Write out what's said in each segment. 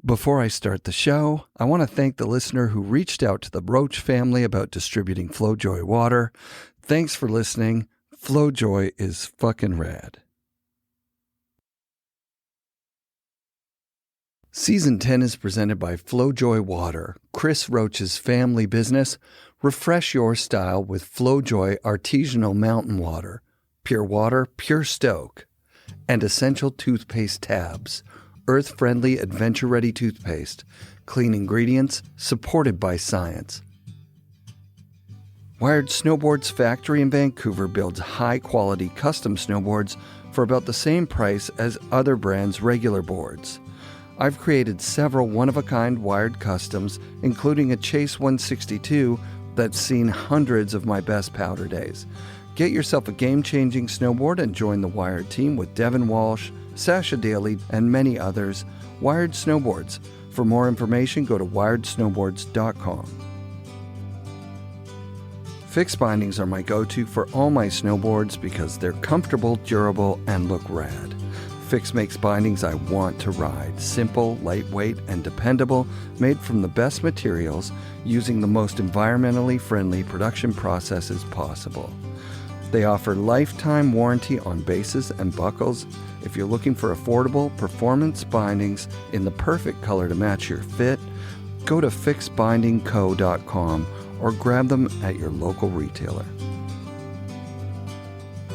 Before I start the show, I want to thank the listener who reached out to the Roach family about distributing Flojoy water. Thanks for listening. Flojoy is fucking rad. Season 10 is presented by Flojoy Water, Chris Roach's family business. Refresh your style with Flojoy Artesian Mountain Water. Pure water, pure stoke. And Essential Toothpaste Tabs. Earth-friendly, adventure-ready toothpaste. Clean ingredients, supported by science. Wired Snowboards factory in Vancouver builds high-quality custom snowboards for about the same price as other brands' regular boards. I've created several one-of-a-kind wired customs, including a Chase 162 that's seen hundreds of my best powder days. Get yourself a game-changing snowboard and join the Wired team with Devon Walsh, Sasha Daly, and many others. Wired Snowboards. For more information, go to wiredsnowboards.com. Fixed bindings are my go-to for all my snowboards because they're comfortable, durable, and look rad. Fix makes bindings I want to ride. Simple, lightweight, and dependable, made from the best materials, using the most environmentally friendly production processes possible. They offer lifetime warranty on bases and buckles. If you're looking for affordable performance bindings in the perfect color to match your fit, go to fixbindingco.com or grab them at your local retailer.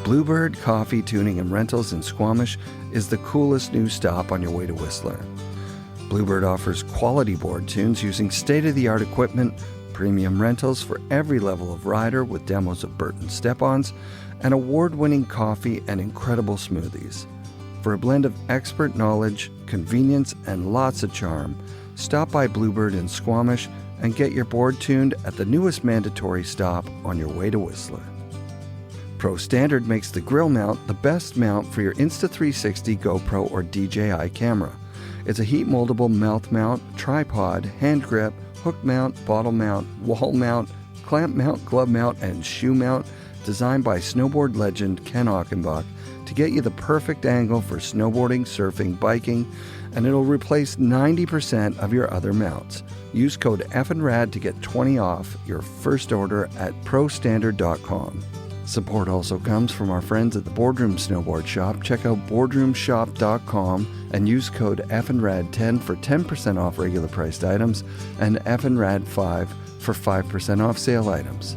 Bluebird Coffee Tuning and Rentals in Squamish is the coolest new stop on your way to Whistler. Bluebird offers quality board tunes using state-of-the-art equipment, premium rentals for every level of rider with demos of Burton step-ons, and award-winning coffee and incredible smoothies. For a blend of expert knowledge, convenience, and lots of charm, stop by Bluebird in Squamish and get your board tuned at the newest mandatory stop on your way to Whistler. Pro Standard makes the grill mount the best mount for your Insta360 GoPro or DJI camera. It's a heat-moldable mouth mount, tripod, hand grip, hook mount, bottle mount, wall mount, clamp mount, glove mount, and shoe mount, designed by snowboard legend Ken Ockenbach to get you the perfect angle for snowboarding, surfing, biking, and it'll replace 90% of your other mounts. Use code FNRad to get 20 off your first order at prostandard.com. Support also comes from our friends at the Boardroom Snowboard Shop. Check out boardroomshop.com and use code FNRAD10 for 10% off regular priced items and FNRAD5 for 5% off sale items.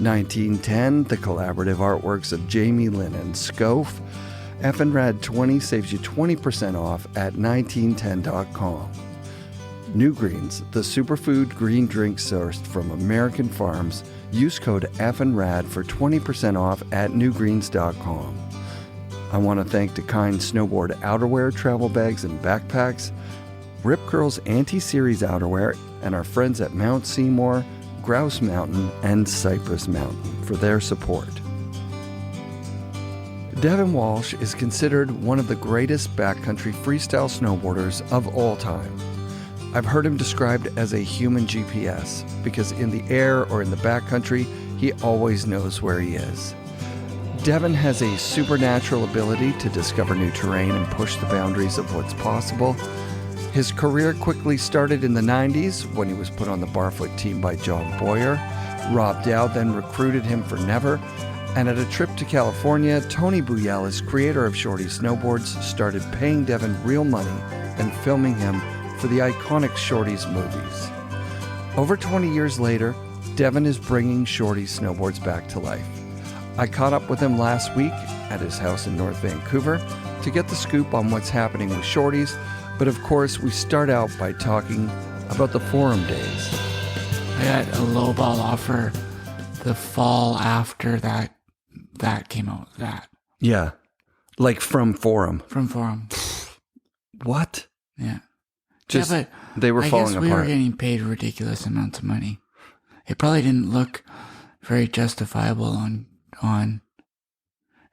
1910, the collaborative artworks of Jamie Lynn and Scof. FNRAD20 saves you 20% off at 1910.com. New Greens, the superfood green drink sourced from American farms. Use code FNRAD for 20% off at newgreens.com. I want to thank DeKind Snowboard outerwear, travel bags, and backpacks, Rip Curl's Anti-Series outerwear, and our friends at Mount Seymour, Grouse Mountain, and Cypress Mountain for their support. Devon Walsh is considered one of the greatest backcountry freestyle snowboarders of all time. I've heard him described as a human GPS because in the air or in the backcountry, he always knows where he is. Devon has a supernatural ability to discover new terrain and push the boundaries of what's possible. His career quickly started in the 90s when he was put on the Barfoot team by John Boyer. Rob Dow then recruited him for Never. And at a trip to California, Tony Bouyalis, creator of Shorty Snowboards, started paying Devon real money and filming him for the iconic Shorty's movies. Over 20 years later, Devon is bringing Shorty Snowboards back to life. I caught up with him last week at his house in North Vancouver to get the scoop on what's happening with Shorty's, but of course we start out by talking about the forum days. I got a lowball offer the fall after that came out. Yeah, like from forum. From forum. What? Yeah. Just, yeah, but they were falling apart. I guess we were getting paid ridiculous amounts of money. It probably didn't look very justifiable on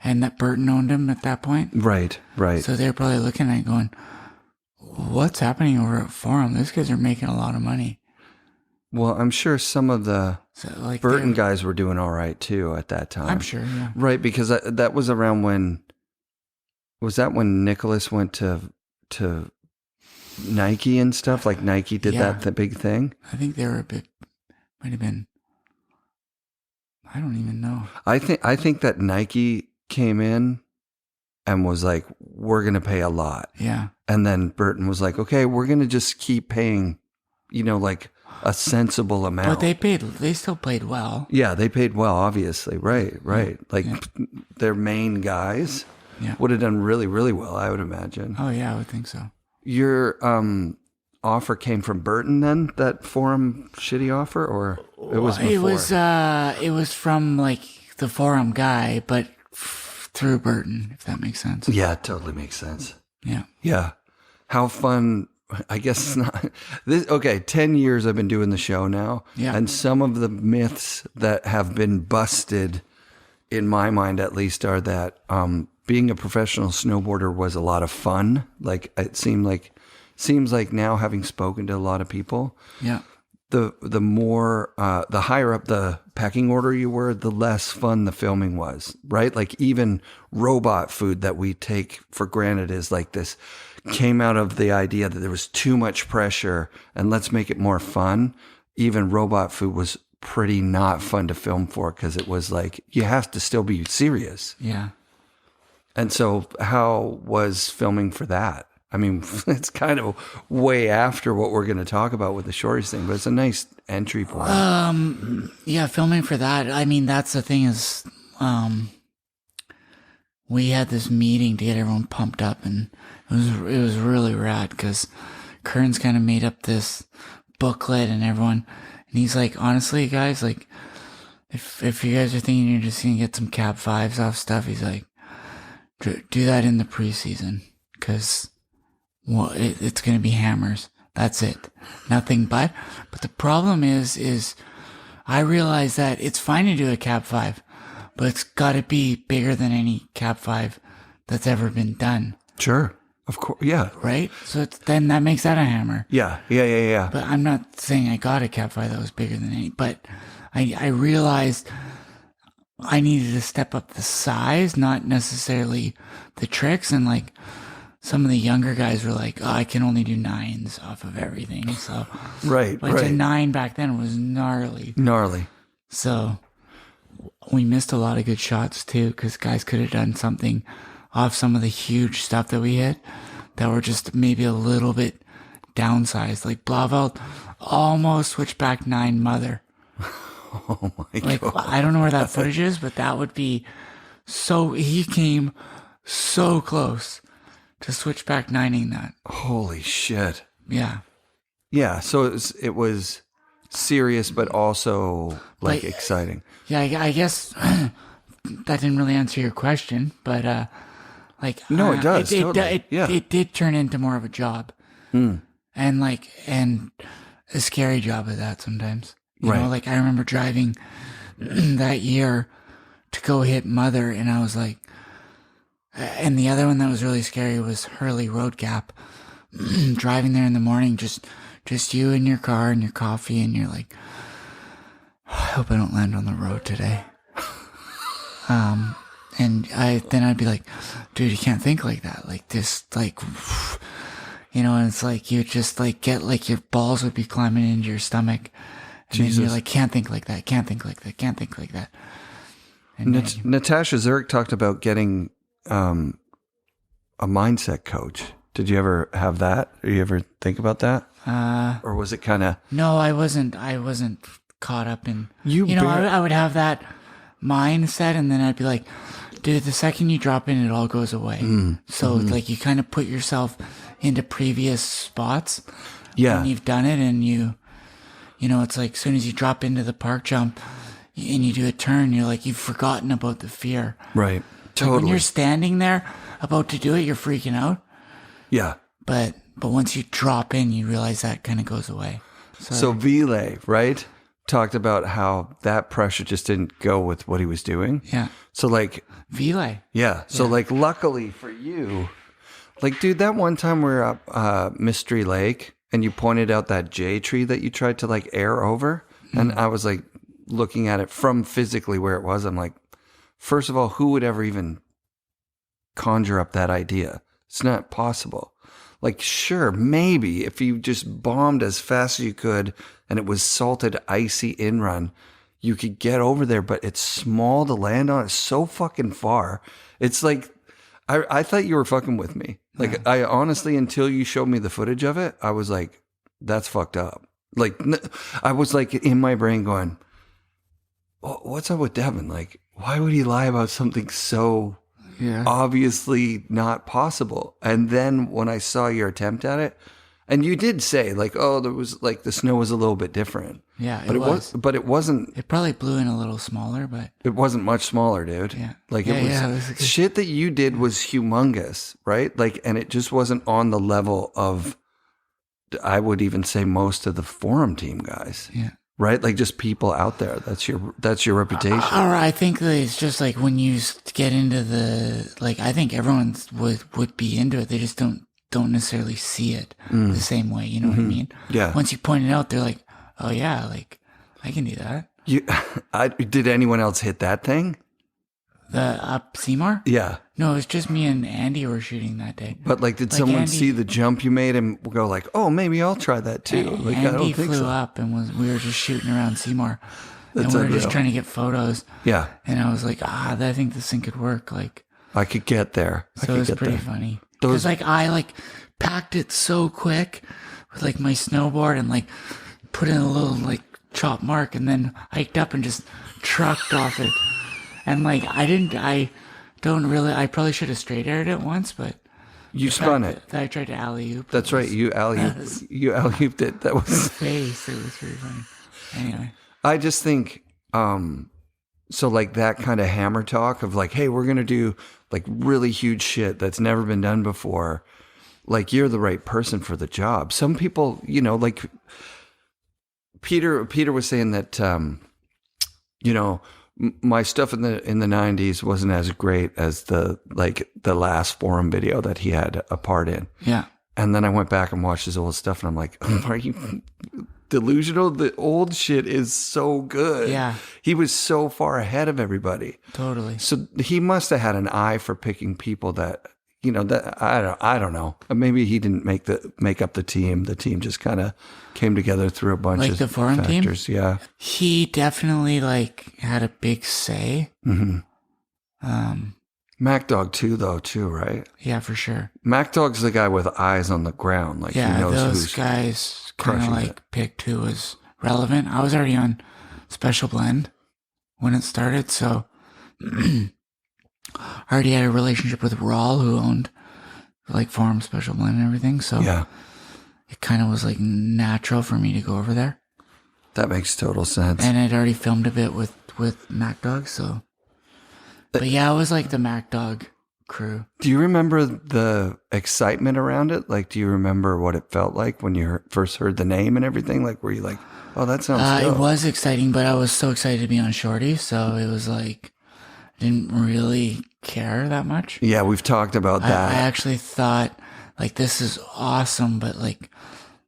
and that Burton owned him at that point. Right. So they're probably looking at it going, what's happening over at Forum? These guys are making a lot of money. Well, I'm sure some of the Burton guys were doing all right too at that time. I'm sure, yeah. Right, because that was around when, was that when Nicholas went to Nike and stuff? Like Nike did the big thing? I think they were a bit, might have been, I don't even know. I think that Nike came in and was like, we're going to pay a lot. Yeah. And then Burton was like, okay, we're going to just keep paying, like a sensible amount. But they still played well. Yeah, they paid well, obviously. Right. Like their main guys would have done really, really well, I would imagine. Oh, yeah, I would think so. Your offer came from Burton then, that forum shitty offer, or it was before? It was from like the forum guy, but through Burton, if that makes sense. Yeah, it totally makes sense. Yeah. Yeah. How fun. I guess it's not this. Okay. 10 years I've been doing the show now. Yeah. And some of the myths that have been busted, in my mind at least, are that being a professional snowboarder was a lot of fun. Like it seems like now, having spoken to a lot of people, the more the higher up the pecking order you were, the less fun the filming was, right? Like even robot food that we take for granted is like this, came out of the idea that there was too much pressure and let's make it more fun. Even robot food was pretty not fun to film for, because it was like, you have to still be serious. Yeah. And so how was filming for that? I mean, it's kind of way after what we're going to talk about with the Shorties thing, but it's a nice entry point. Yeah, filming for that. I mean, that's the thing is, we had this meeting to get everyone pumped up, and it was really rad because Kern's kind of made up this booklet and everyone, and he's like, honestly, guys, like, if you guys are thinking you're just gonna get some Cab 5s off stuff, he's like, do that in the preseason, because it's gonna be hammers. That's it. Nothing but the problem is I realize that it's fine to do a Cab 5, but it's got to be bigger than any Cab 5 that's ever been done. Sure. Of course. Yeah. Right? So then that makes that a hammer. Yeah. But I'm not saying I got a Cab 5 that was bigger than any, but I realized I needed to step up the size, not necessarily the tricks. And like some of the younger guys were like, oh, I can only do 9s off of everything. So, right. A 9 back then was gnarly. So we missed a lot of good shots too, because guys could have done something off some of the huge stuff that we hit that were just maybe a little bit downsized. Like Blauvelt almost switched back 9 mother. Oh my God. I don't know where that footage is, but that would be so, he came so close to switchback 9ing that. Holy shit. Yeah. Yeah. So it was serious, but also like exciting. Yeah. I guess that didn't really answer your question, but, no, it does. It did turn into more of a job, and a scary job at that sometimes. You know, like I remember driving that year to go hit Mother, and I was like, and the other one that was really scary was Hurley Road Gap. Driving there in the morning, just you in your car and your coffee, and you're like, I hope I don't land on the road today. And I'd be like, dude, you can't think like that. Like this, like, and it's like, you just like get like your balls would be climbing into your stomach. And then you're like, can't think like that. And Natasha Zurich talked about getting a mindset coach. Did you ever have that? Or you ever think about that? Or was it kind of... No, I wasn't caught up in... I would have that mindset, and then I'd be like, dude, the second you drop in, it all goes away. Like you kind of put yourself into previous spots. Yeah. And you've done it, and it's like as soon as you drop into the park jump and you do a turn, you're like, you've forgotten about the fear. Right. Totally. Like when you're standing there about to do it, you're freaking out. Yeah. But once you drop in, you realize that kind of goes away. So Ville, right, talked about how that pressure just didn't go with what he was doing. Yeah. So like... Ville. Yeah. So like luckily for you, like, dude, that one time we were up Mystery Lake and you pointed out that J tree that you tried to like air over. And I was like looking at it from physically where it was. I'm like, first of all, who would ever even conjure up that idea? It's not possible. Like, sure, maybe if you just bombed as fast as you could and it was salted, icy in-run, you could get over there, but it's small to land on. It's so fucking far. It's like, I thought you were fucking with me. Like, I honestly, until you showed me the footage of it, I was like, that's fucked up. Like, I was like in my brain going, what's up with Devon? Like, why would he lie about something so obviously not possible? And then when I saw your attempt at it, and you did say like, oh, there was like the snow was a little bit different. Yeah, but it wasn't. It probably blew in a little smaller, but it wasn't much smaller, dude. Yeah, like it was shit that you did was humongous, right? Like, and it just wasn't on the level of, I would even say, most of the forum team guys. Yeah. Right? Like just people out there. That's your reputation. Or I think that it's just like when you get into the, like, I think everyone would be into it. They just don't necessarily see it the same way. You know what I mean? Yeah. Once you point it out, they're like, oh yeah, like I can do that. Did anyone else hit that thing? The Seymour? Yeah. No, it was just me and Andy were shooting that day. But like, did someone see the jump you made and go like, oh, maybe I'll try that too? Like, Andy I don't think flew so. up and we were just shooting around Seymour. That's and we were just trying to get photos. Yeah. And I was like, I think this thing could work. Like, I could get there. So it was pretty funny. Because like I like packed it so quick with like my snowboard and like put in a little like chop mark and then hiked up and just trucked off it. And like I probably should have straight aired it once, but you spun it. I tried to alley-oop. That's right. You alley-ooped it. That was face. It was pretty funny. Anyway. I just think, so like that kind of hammer talk of like, hey, we're going to do like really huge shit that's never been done before. Like, you're the right person for the job. Some people, you know, like Peter was saying that, you know, my stuff in the 90s wasn't as great as the last forum video that he had a part in. Yeah. And then I went back and watched his old stuff and I'm like, are you delusional? The old shit is so good. Yeah. He was so far ahead of everybody. Totally. So he must have had an eye for picking people that, you know, that I don't know. Maybe he didn't make up the team. The team just kind of came together through a bunch of the forum factors. Team? Yeah. He definitely like had a big say. Mm-hmm. Mac Dog too, right? Yeah, for sure. Mac Dog's the guy with eyes on the ground. Like, yeah, he knows those guys kind of like picked who was relevant. I was already on Special Blend when it started, so I already had a relationship with Rawl, who owned like Forum Special Blend and everything. So yeah, it kind of was like natural for me to go over there. That makes total sense. And I'd already filmed a bit with Mac Dog, so. But yeah, it was like the Mac Dog crew. Do you remember the excitement around it? Like, do you remember what it felt like when you first heard the name and everything? Like, were you like, oh, that sounds dope? It was exciting, but I was so excited to be on Shorty, so it was like, I didn't really care that much. Yeah, we've talked about that. I actually thought, like, this is awesome, but like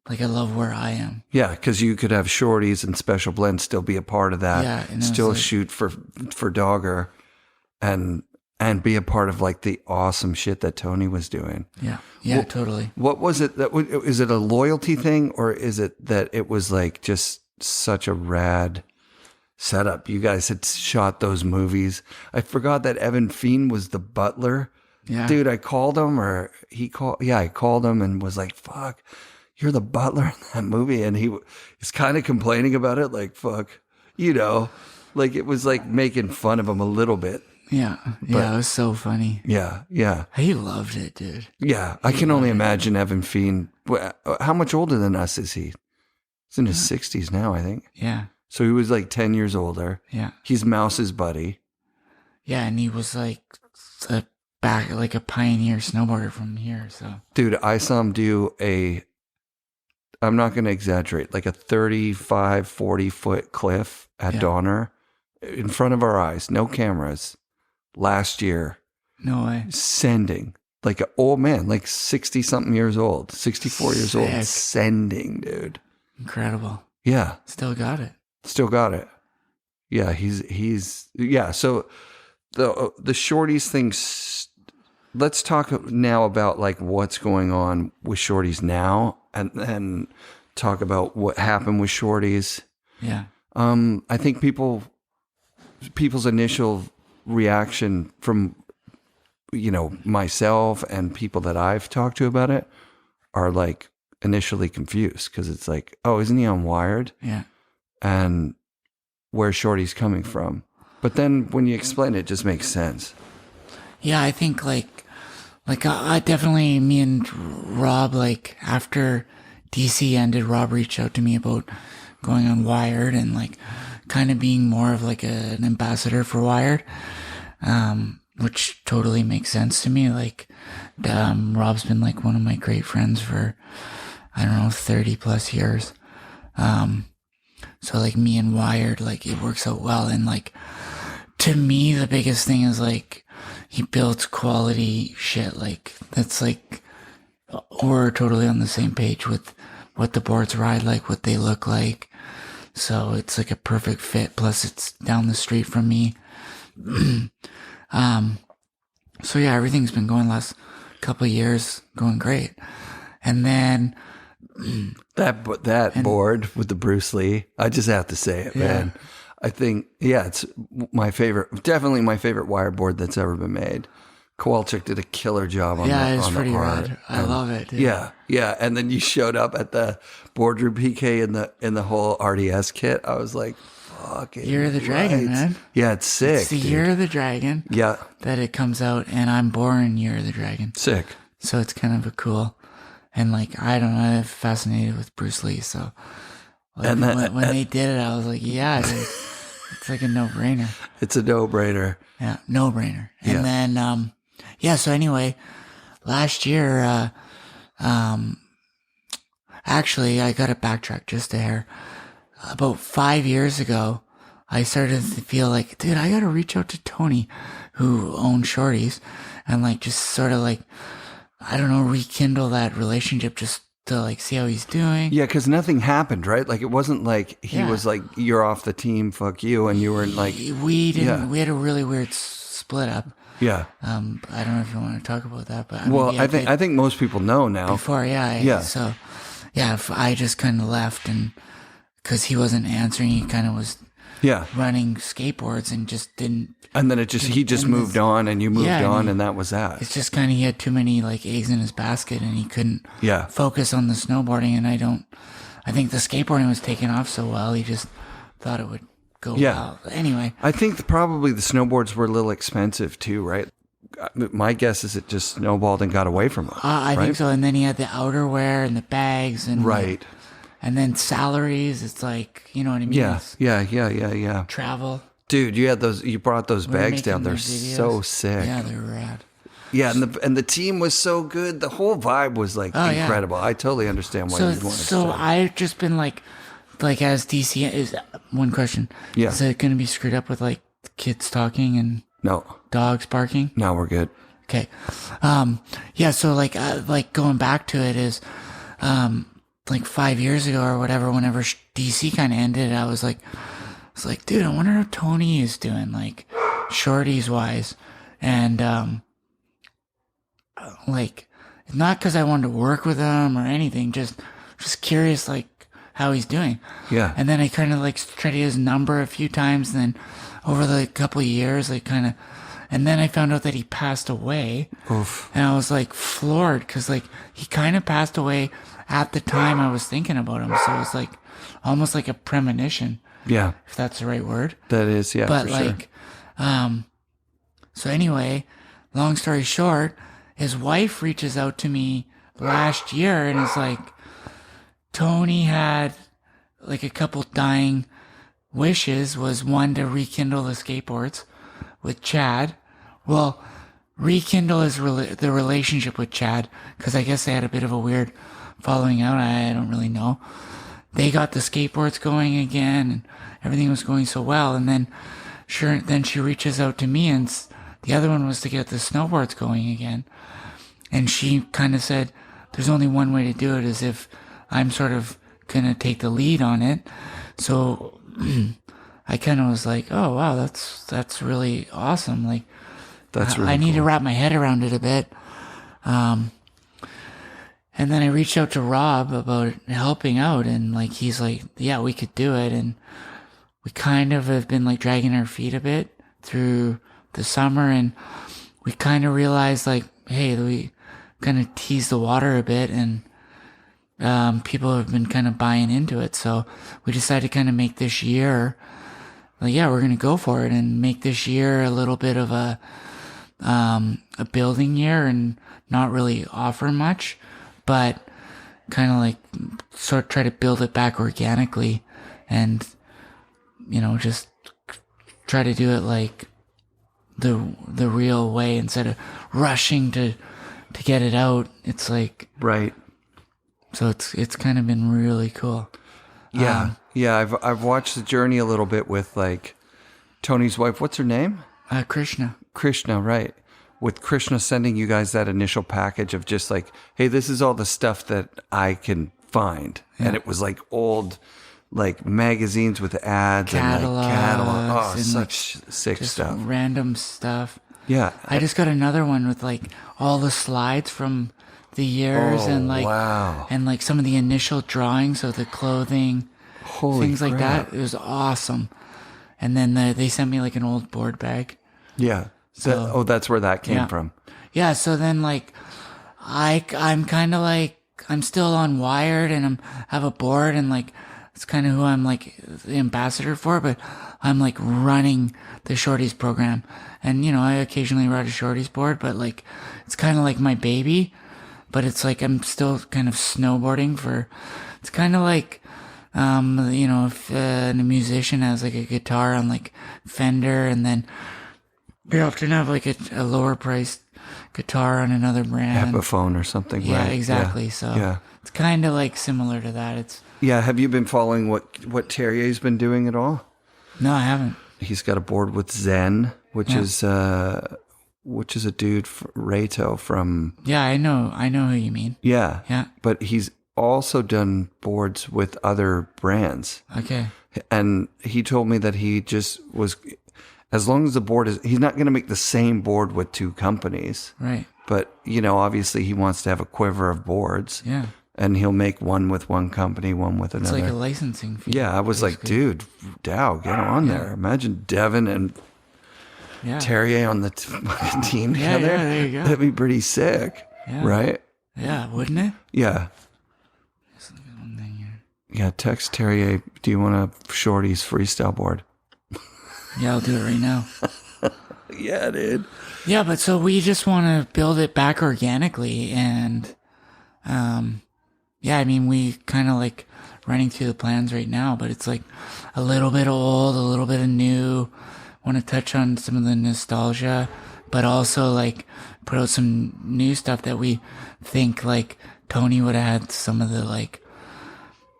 I love where I am. Yeah, because you could have Shorties and Special Blend still be a part of that. Yeah, and still like, shoot for Dogger. And be a part of like the awesome shit that Tony was doing. Yeah. Yeah, totally. What was it is it a loyalty thing, or is it that it was like just such a rad setup? You guys had shot those movies. I forgot that Evan Fiend was the butler. Yeah. Dude, I called him I called him and was like, fuck, you're the butler in that movie. And he's kind of complaining about it. Like, fuck, you know, like it was like making fun of him a little bit. Yeah. Yeah, it was so funny. Yeah, yeah. He loved it, dude. Yeah, I can only imagine Evan Fiend. How much older than us is he? He's in his 60s now, I think. Yeah. So he was like 10 years older. Yeah. He's Mouse's buddy. Yeah, and he was like a pioneer snowboarder from here, so. Dude, I saw him do I'm not going to exaggerate, like a 35, 40-foot cliff at Donner in front of our eyes, no cameras. Last year. No way. Sending. Like an old man, like 60-something years old, 64 years old. Sending, dude. Incredible. Yeah. Still got it. Yeah, he's yeah, so the Shorties thing let's talk now about like what's going on with Shorties now, and then talk about what happened with Shorties. Yeah. I think people's initial reaction from, myself and people that I've talked to about it are like initially confused because it's like, oh, isn't he on Wired? Yeah. And where's Shorty's coming from? But then when you explain it, it just makes sense. Yeah, I think like I definitely, me and Rob, like after DC ended, Rob reached out to me about going on Wired and like kind of being more of like an ambassador for Wired, which totally makes sense to me. Like, Rob's been like one of my great friends for, 30 plus years. So like me and Wired, like it works out well. And like, to me, the biggest thing is like, he builds quality shit. Like that's like, we're totally on the same page with what the boards ride like, what they look like. So it's like a perfect fit. Plus it's down the street from me. So yeah, everything's been going last couple of years, going great. And then that board with the Bruce Lee, I just have to say it, man. I think, it's my favorite, definitely my favorite wire board that's ever been made. Kowalczyk did a killer job on that. Yeah, it's pretty rad. I love it. Dude. Yeah. And then you showed up at the boardroom PK in the whole RDS kit. I was like, fucking Year of the Dragon, man. Yeah, it's sick. It's the Year of the Dragon. Yeah. That it comes out, and I'm born Year of the Dragon. Sick. So it's kind of a cool, and like, I don't know, I'm fascinated with Bruce Lee, so like, and when they did it, I was like, yeah, dude, it's like a no-brainer. It's a no-brainer. Yeah, no-brainer. And then, so anyway, last year, actually, I got to backtrack just a hair. About 5 years ago, I started to feel like, dude, I got to reach out to Tony, who owns Shorties, and like, just sort of like, I don't know, rekindle that relationship just to like see how he's doing. Yeah, because nothing happened, right? Like, it wasn't like he was like, you're off the team, fuck you, and you were like... We didn't, we had a really weird split up. Yeah. I don't know if you want to talk about that, but I think most people know now. Before, So, I just kind of left, and because he wasn't answering, he kind of was running skateboards and just didn't. And then he just moved on, and you moved on, and that was that. It's just kind of, he had too many like eggs in his basket, and he couldn't focus on the snowboarding. And I think the skateboarding was taking off so well, he just thought it would go well. Anyway, I think probably the snowboards were a little expensive too, right? My guess is it just snowballed and got away from him. I think so. And then he had the outerwear and the bags and and then salaries. It's like, you know what I mean? Yeah. Travel. Dude, you brought those bags down. They're so sick. Yeah, they're rad. Yeah, and the team was so good. The whole vibe was like incredible. I totally understand why you'd want to. So I've just been like as DC is one question. Yeah. Is it going to be screwed up with like kids talking and dogs barking? No, we're good. Okay. So like going back to it is, like 5 years ago or whatever, whenever DC kind of ended, I was like, dude, I wonder how Tony is doing, like Shorties wise. And, like, not because I wanted to work with him or anything, just curious, like, how he's doing. Yeah. And then I kind of like tried to get his number a few times, and then over the couple of years, like kind of, and then I found out that he passed away. Oof. And I was like floored, because like he kind of passed away at the time I was thinking about him. So it was like almost like a premonition. Yeah. If that's the right word. That is, yeah. But for like, sure. So anyway, long story short, his wife reaches out to me last year and is like, Tony had like a couple dying wishes. Was one to rekindle the skateboards with Chad. Well, rekindle the relationship with Chad, because I guess they had a bit of a weird falling out. I don't really know. They got the skateboards going again, and everything was going so well. And then she reaches out to me, and the other one was to get the snowboards going again. And she kind of said, there's only one way to do it, is if I'm sort of going to take the lead on it. So I kind of was like, oh, wow, that's really awesome. Like, That's really I need to cool. wrap my head around it a bit. And then I reached out to Rob about helping out, and like he's like, yeah, we could do it. And we kind of have been like dragging our feet a bit through the summer, and we kind of realized like, hey, we kind of teased the water a bit, and people have been kind of buying into it. So we decided to kind of make this year, like, yeah, we're going to go for it and make this year a little bit of a building year and not really offer much, but kind of like sort of try to build it back organically and, you know, just try to do it like the real way instead of rushing to get it out. It's like, Right. so it's kind of been really cool. Yeah. I've watched the journey a little bit with like Tony's wife. What's her name? Krishna. Krishna, right. With Krishna sending you guys that initial package of just like, hey, this is all the stuff that I can find. Yeah. And it was like old, like magazines with ads Catalogs and like catalog. Oh, and, such sick Just stuff. random stuff. Yeah. I just got another one with like all the slides from the years and like wow. and like some of the initial drawings of the clothing, Holy things like crap. that. It was awesome. And then they sent me like an old board bag. Yeah. So- That's where that came Yeah. from. Yeah, so then like I'm kind of like I'm still on Wired and have a board and like it's kind of who I'm like the ambassador for, but I'm like running the Shorties program. And you know, I occasionally run a Shorties board, but like it's kind of like my baby, but it's like I'm still kind of snowboarding for it's kind of like you know, if a musician has like a guitar on like Fender and then they often have like a lower priced guitar on another brand. Epiphone or something, Yeah, right? exactly. Yeah. So Yeah. it's kind of like similar to that. It's Yeah. Have you been following what Terrier's been doing at all? no, I haven't. He's got a board with Zen, which is a dude, Reito from. Yeah, I know who you mean. Yeah. Yeah. But he's also done boards with other brands. Okay. And he told me that he just was, as long as the board is, he's not going to make the same board with two companies. Right. But, you know, obviously he wants to have a quiver of boards. Yeah. And he'll make one with one company, one with It's another. like a licensing fee. Yeah, I was like, dude, Dow, get on there. Imagine Devon and Yeah. Terrier on the fucking team Yeah, together. yeah, there you go. That'd be pretty sick, Yeah. right? Yeah, wouldn't it? Yeah. Yeah, text Terrier, do you want a Shorty's freestyle board? Yeah, I'll do it right now. Yeah, dude. Yeah, but so we just want to build it back organically and yeah, I mean, we kind of like running through the plans right now, but it's like a little bit old, a little bit of new. Want to touch on some of the nostalgia, but also like put out some new stuff that we think like Tony would have had some of the like,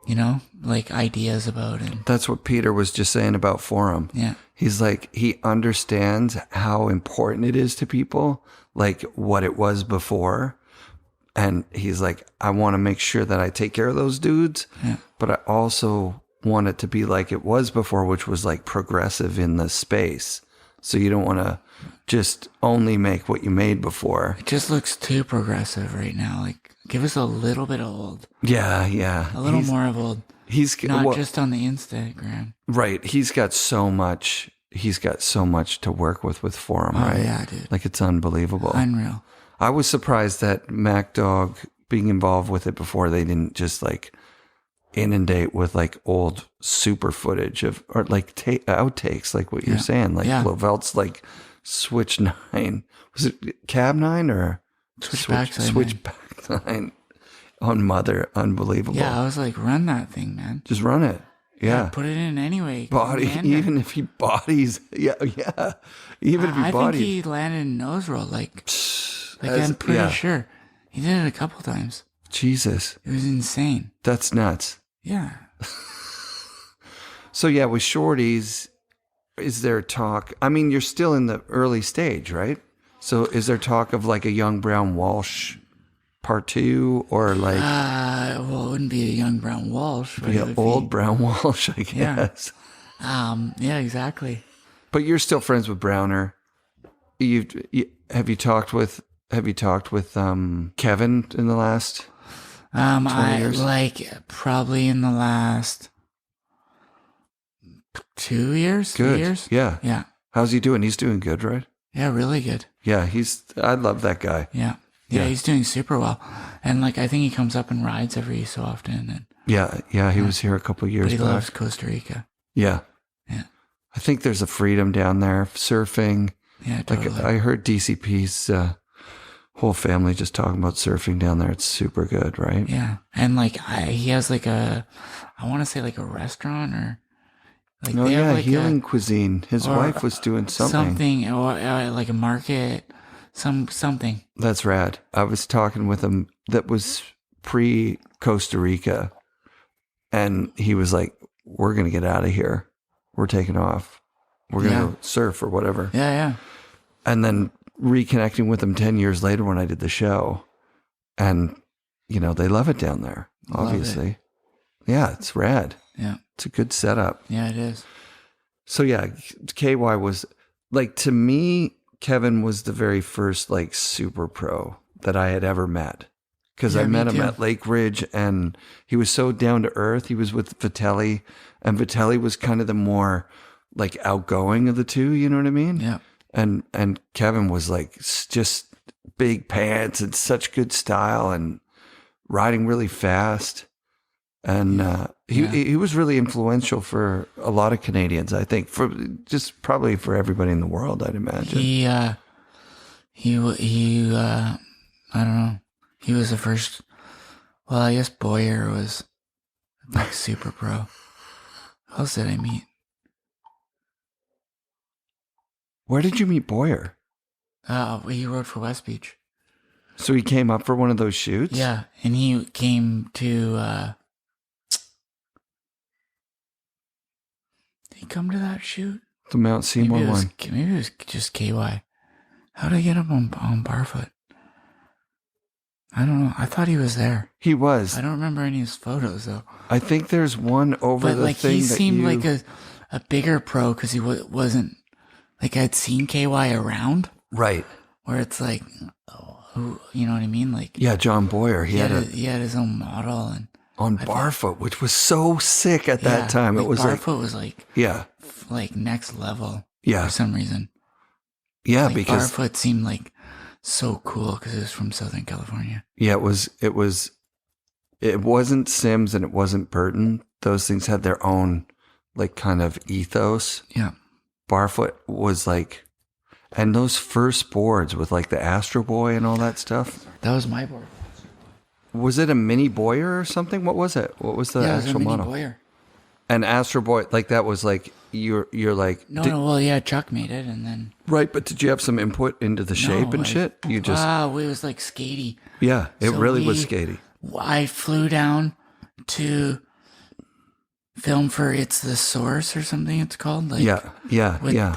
you know, like ideas about it. That's what Peter was just saying about Forum. Yeah. He's like, he understands how important it is to people, like what it was before. And he's like, I want to make sure that I take care of those dudes, but I also want it to be like it was before, which was like progressive in the space. So you don't want to just only make what you made before. It just looks too progressive right now. Like, give us a little bit of old. Yeah, yeah. A little more of old. He's not just on the Instagram. Right. He's got so much to work with Forum, Oh, right? yeah, dude. Like it's unbelievable. Unreal. I was surprised that Mac Dog being involved with it before, they didn't just like inundate with like old super footage of, or like outtakes, like what you're saying, like Lovelt's like Switch 9. Was it Cab 9 or Switchback 9 on Mother? Unbelievable. Yeah, I was like, run that thing, man. Just run it. Yeah. Put it in anyway. Body, even if he bodies. Yeah. Even if he I bodies. think he landed in nose roll. Like I'm pretty sure. He did it a couple times. Jesus. It was insane. That's nuts. Yeah. So yeah, with Shorties, is there talk? I mean, you're still in the early stage, right? So is there talk of like a young Brown Walsh part 2 or like Well, it wouldn't be a young Brown Walsh. But an old Brown Walsh, I guess. Yeah, exactly. But you're still friends with Browner. Have you talked with Kevin in the last 20 years? Like probably in the last 2 years, Good. 3 years. Yeah. How's he doing? He's doing good, right? Yeah, really good. Yeah, I love that guy. Yeah, he's doing super well. And like, I think he comes up and rides every so often. And he was here a couple of years but he back. loves Costa Rica. Yeah. I think there's a freedom down there, surfing. Yeah, totally. Like I heard DCP's whole family just talking about surfing down there. It's super good, right? Yeah, and like he has like I want to say like a restaurant or like like healing cuisine. His wife was doing something or like a market, something. That's rad. I was talking with him that was pre Costa Rica, and he was like, "We're gonna get out of here. We're taking off. We're gonna go surf or whatever." Yeah. And then reconnecting with him 10 years later when I did the show, and they love it down there. Obviously, yeah, it's rad. Yeah, it's a good setup. Yeah, it is. So yeah, KY was like, to me, Kevin was the very first like super pro that I had ever met, because I met him at Lake Ridge, and he was so down to earth. He was with Vitelli, and Vitelli was kind of the more like outgoing of the two. You know what I mean? Yeah. And Kevin was like just big pants and such good style and riding really fast. And he was really influential for a lot of Canadians, I think, for just probably for everybody in the world, I'd imagine. He I don't know. He was the first. Well, I guess Boyer was like super pro. Who else did I meet? Where did you meet Boyer? He rode for West Beach. So he came up for one of those shoots? Yeah, and he came to. Did he come to that shoot? The Mount Seymour one. Maybe it was just KY. How did I get up on Barfoot? I don't know. I thought he was there. He was. I don't remember any of his photos though. I think there's one over but the like thing he that seemed like a bigger pro because he wasn't like I'd seen KY around. Right. Where it's like, who, you know what I mean? Like, yeah, John Boyer. He had his own model and on Barfoot, which was so sick at that time. Like it was Barfoot was like like next level. Yeah, for some reason. Yeah, like because Barfoot seemed like so cool because it was from Southern California. Yeah, it wasn't Sims and it wasn't Burton. Those things had their own like kind of ethos. Yeah. Barfoot was like, and those first boards with like the Astro Boy and all that stuff. That was my board. Was it a mini Boyer or something? What was it? What was the actual model? Boyer. An Astro Boy, like that was like you're like no, well, yeah, Chuck made it and then right. But did you have some input into the shape and shit? You just it was like skatey. Yeah, it really was skatey. I flew down to film for It's the Source or something it's called. Like,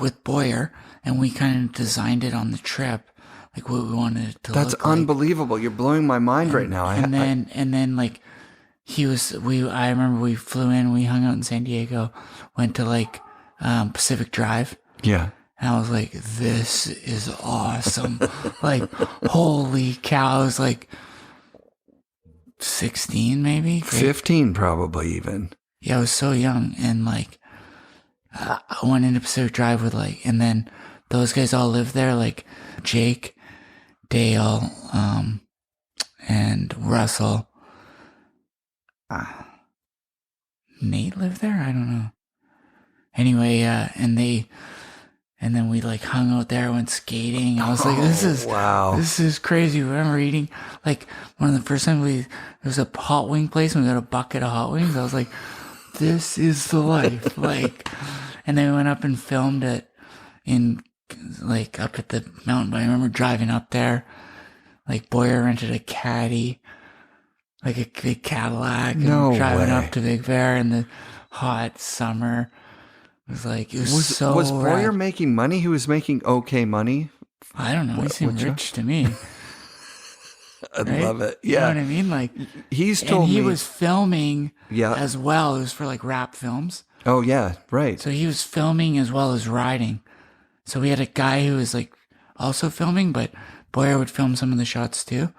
with Boyer, and we kind of designed it on the trip, like what we wanted it to look like. That's unbelievable. You're blowing my mind right now. And then like I remember we flew in, we hung out in San Diego, went to like Pacific Drive. Yeah. And I was like, this is awesome. Like, holy cow. I was like 16 maybe? 15 probably even. Yeah, I was so young. And like, I went into Pacific Drive with like, and then those guys all lived there, like Jake, Dale, and Russell. Nate lived there? I don't know. Anyway, and then we like hung out there, went skating. I was like, this is crazy. I remember eating like one of the first times there was a hot wing place and we got a bucket of hot wings. I was like, this is the life. Like, and then we went up and filmed it in like up at the mountain. But I remember driving up there, like Boyer rented a caddy, like a big Cadillac, and driving up to Big Bear in the hot summer. It was like, was Boyer rad. making money? He was making okay money. I don't know. He seemed rich to me. I love it. Yeah. You know what I mean? Like, he was filming as well. It was for like rap films. Oh yeah. Right. So he was filming as well as riding. So we had a guy who was like also filming, but Boyer would film some of the shots too.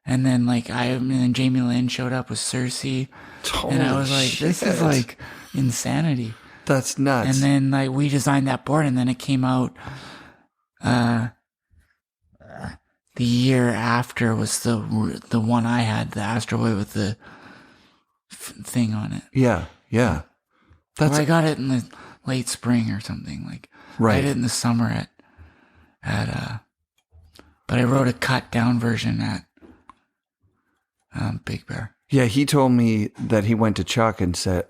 And then and then Jamie Lynn showed up with Cersei. Holy and I was like, this is like insanity. That's nuts. And then we designed that board, and then it came out the year after was the one I had, the Astro Boy with the thing on it. Yeah. I got it in the late spring or something. Right. I did it in the summer but I wrote a cut down version at Big Bear. Yeah, he told me that he went to Chuck and said,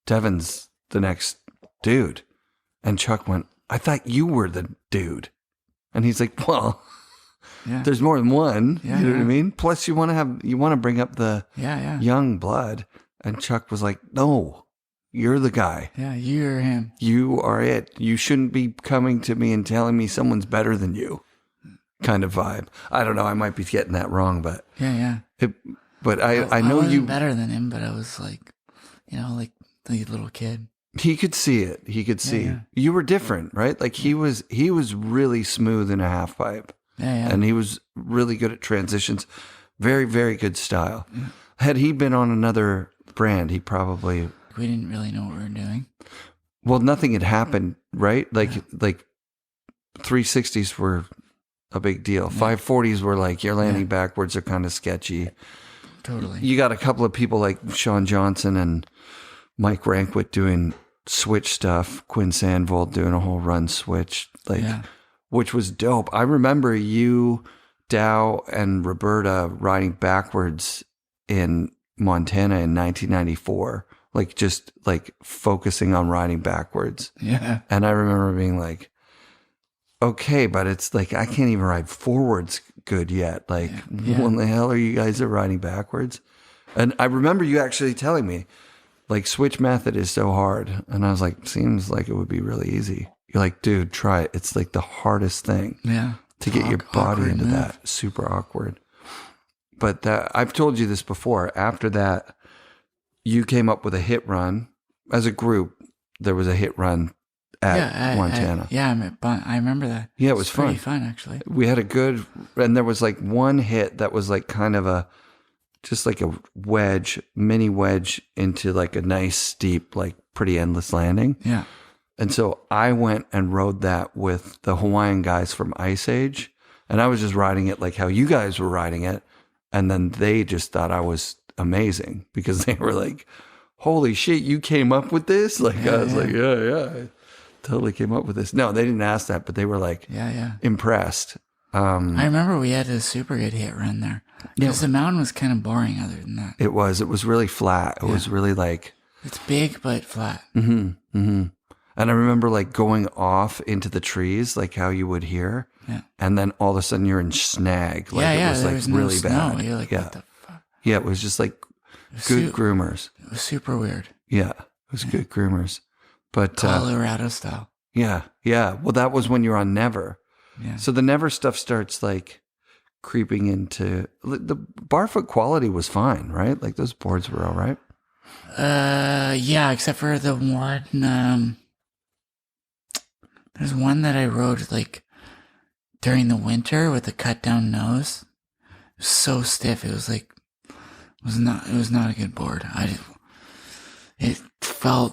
Devon's the next dude. And Chuck went, I thought you were the dude. And he's like, well, there's more than one. Yeah, you know what I mean? Plus you want to bring up the young blood. And Chuck was like, no, you're the guy. Yeah, you're him. You are it. You shouldn't be coming to me and telling me someone's better than you. Kind of vibe. I don't know. I might be getting that wrong, but but I know I wasn't you better than him, but I was like the little kid. He could see it. He could see. Yeah. You were different, right? Like he was really smooth in a half pipe. Yeah. And he was really good at transitions. Very, very good style. Yeah. Had he been on another brand, he probably... We didn't really know what we were doing. Well, nothing had happened, right? Like 360s were a big deal. 540s were like, you're landing backwards are kind of sketchy. Totally. You got a couple of people like Sean Johnson and Mike Rankwit doing switch stuff. Quinn Sandvold doing a whole run switch, which was dope. I remember you, Dow, and Roberta riding backwards in Montana in 1994, just focusing on riding backwards. Yeah. And I remember being like, okay, but it's I can't even ride forwards good yet. When the hell are you guys riding backwards? And I remember you actually telling me, switch method is so hard. And I was like, seems like it would be really easy. You're like, dude, try it. It's the hardest thing to get your body into that. Super awkward. But I've told you this before. After that, you came up with a hit run. As a group, there was a hit run at Montana. I remember that. Yeah, it was fun. Pretty fun, actually. We had a good, and there was one hit that was kind of just a wedge, mini wedge into a nice steep, pretty endless landing. Yeah. And so I went and rode that with the Hawaiian guys from Ice Age, and I was just riding it how you guys were riding it, and then they just thought I was amazing because they were like, "Holy shit, you came up with this!" I was like, "Yeah, I totally came up with this." No, they didn't ask that, but they were impressed. I remember we had a super good hit run there because the mountain was kind of boring. Other than that, it was really flat. It was really it's big but flat. Mm-hmm. Mm-hmm. And I remember going off into the trees, how you would hear. Yeah. And then all of a sudden you're in snag. It was there was really no bad. Snow. You're like, what the fuck? Yeah, it was just good groomers. It was super weird. Yeah, it was good groomers. But Colorado style. Yeah. Well, that was when you're on Never. Yeah. So the Never stuff starts creeping into the barfoot quality was fine, right? Those boards were all right. Yeah, except for the one. There's one that I rode during the winter with a cut down nose. It was so stiff. It was it was not a good board. It felt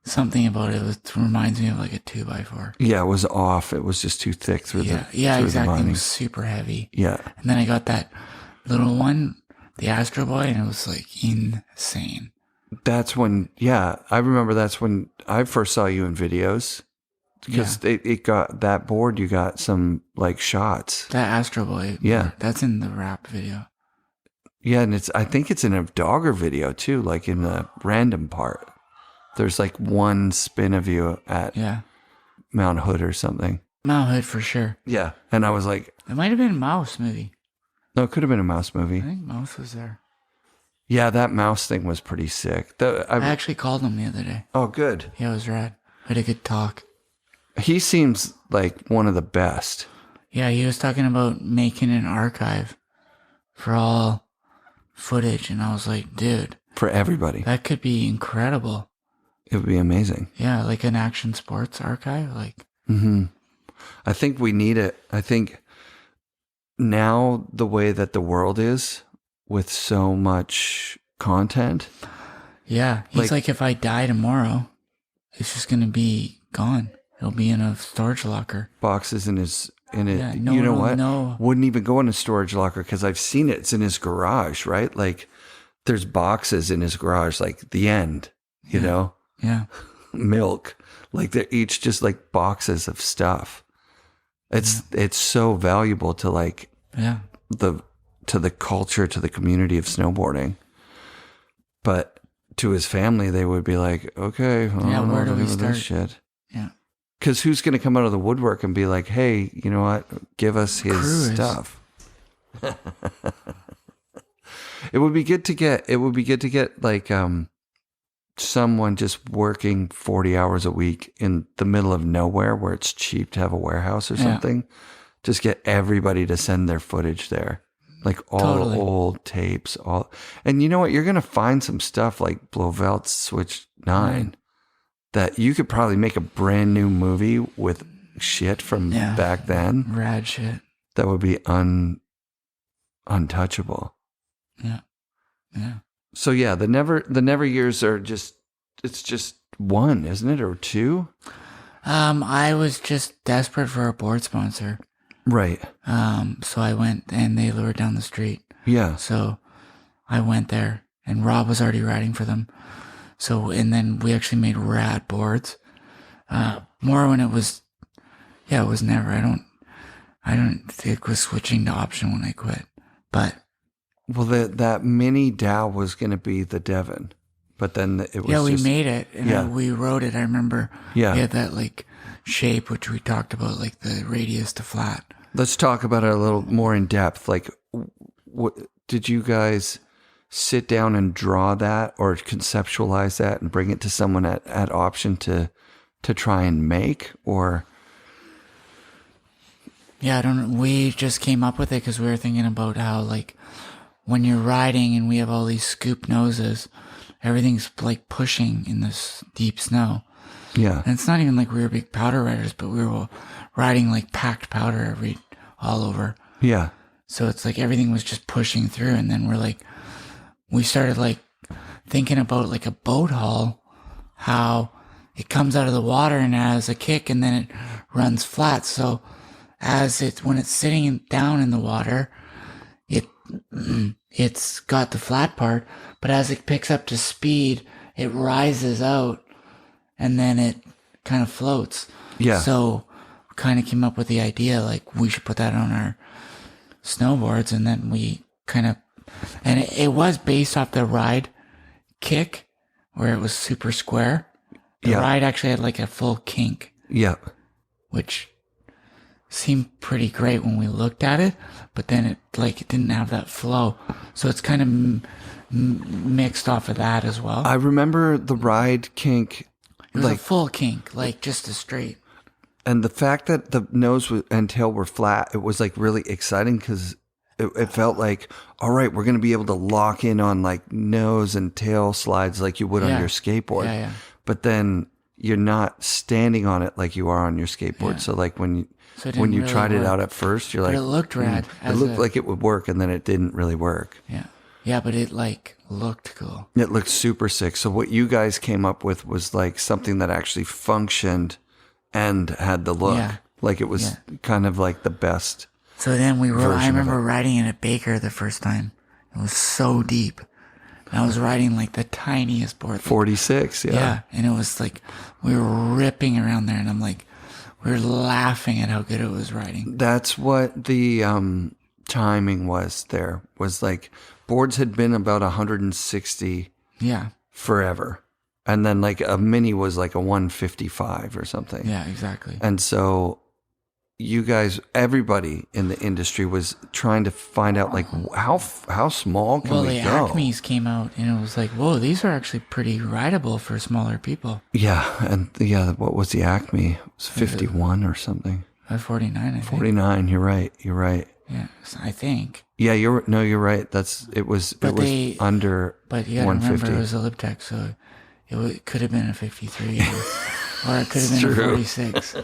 something about it reminds me of a 2x4. Yeah, it was off. It was just too thick through the exactly. It was super heavy. Yeah. And then I got that little one, the Astro Boy, and it was insane. That's when, I remember that's when I first saw you in videos because it got that board. You got some shots. That Astro Boy. Yeah. That's in the rap video. Yeah. And I think it's in a Dogger video too, in the random part. There's one spin of you at Mount Hood or something. Mount Hood for sure. Yeah. And I was like, it might have been a Mouse movie. No, it could have been a Mouse movie. I think Mouse was there. Yeah, that mouse thing was pretty sick. I actually called him the other day. Oh, good. Yeah, it was rad. We had a good talk. He seems like one of the best. Yeah, he was talking about making an archive for all footage, and I was like, dude. For everybody. That could be incredible. It would be amazing. Yeah, an action sports archive. Mm-hmm. I think we need it. I think now the way that the world is with so much content. Yeah. He's like, if I die tomorrow, it's just going to be gone. It'll be in a storage locker. Boxes in it. Yeah, You know what? No. Wouldn't even go in a storage locker because I've seen it. It's in his garage, right? Like there's boxes in his garage, like the end, you know? Yeah. Milk. Like they're each just like boxes of stuff. It's so valuable to like the culture, to the community of snowboarding. But to his family, they would be like, okay, well, where do we start? This shit? Yeah. Because who's going to come out of the woodwork and be like, hey, you know what? Give us his stuff. It would be good to get like someone just working 40 hours a week in the middle of nowhere where it's cheap to have a warehouse or something. Just get everybody to send their footage there. Like all old tapes, and you know what? You're going to find some stuff like Blovelt's Switch 9 that you could probably make a brand new movie with shit from back then. Rad shit. That would be untouchable. Yeah. Yeah. So yeah, the never years are it's just one, isn't it? Or two? I was just desperate for a board sponsor. Right. So I went and they lured down the street. Yeah. So I went there and Rob was already riding for them. So, and then we actually made rad boards. More when it was never, I don't think it was switching to option when I quit, but. Well, that mini Dow was going to be the Devon, but then it was we made it and we rode it. I remember we had that like shape, which we talked about, like the radius to flat. Let's talk about it a little more in depth. Like, what did you guys sit down and draw that or conceptualize that and bring it to someone at option to try and make, or? Yeah, I don't know. We just came up with it because we were thinking about how, like, when you're riding and we have all these scoop noses, everything's like pushing in this deep snow. Yeah. And it's not even like we were big powder riders, but we were riding like packed powder all over. Yeah. So it's like everything was just pushing through. And then we started like thinking about like a boat hull, how it comes out of the water and has a kick and then it runs flat. So when it's sitting down in the water, it's got the flat part, but as it picks up to speed, it rises out and then it kind of floats. Yeah. So we kind of came up with the idea, like we should put that on our snowboards. And then we kind of, and it was based off the ride kick where it was super square. The ride actually had like a full kink. Yeah. Which seemed pretty great when we looked at it, but then it didn't have that flow. So it's kind of mixed off of that as well. I remember the ride kink. It was a full kink, like just a straight. And the fact that the nose and tail were flat, it was like really exciting because it felt like, all right, we're going to be able to lock in on like nose and tail slides like you would on your skateboard. Yeah, yeah. But then you're not standing on it like you are on your skateboard. Yeah. So like when you really tried it out at first, you're like, it looked rad. It looked like it would work, and then it didn't really work. Yeah. Yeah, but it like looked cool. It looked super sick. So what you guys came up with was like something that actually functioned and had the look. Yeah. Like it was kind of like the best. So then I remember riding it at Baker the first time. It was so deep. And I was riding like the tiniest board. 46, yeah. Yeah. And it was like, we were ripping around there, and I'm like, we were laughing at how good it was riding. That's what the timing was there. Was like boards had been about 160 forever. And then like a mini was like a 155 or something. Yeah, exactly. And so you guys, everybody in the industry was trying to find out like how small can we go? Well, the Acme's came out and it was like, whoa, these are actually pretty rideable for smaller people. Yeah, and what was the Acme? It was 51 or something. 49, I think. 49. You're right. Yeah, I think. Yeah, you're right. It was under. But you gotta remember, it was a Libtech, so it could have been a 53. or it could have been a 46.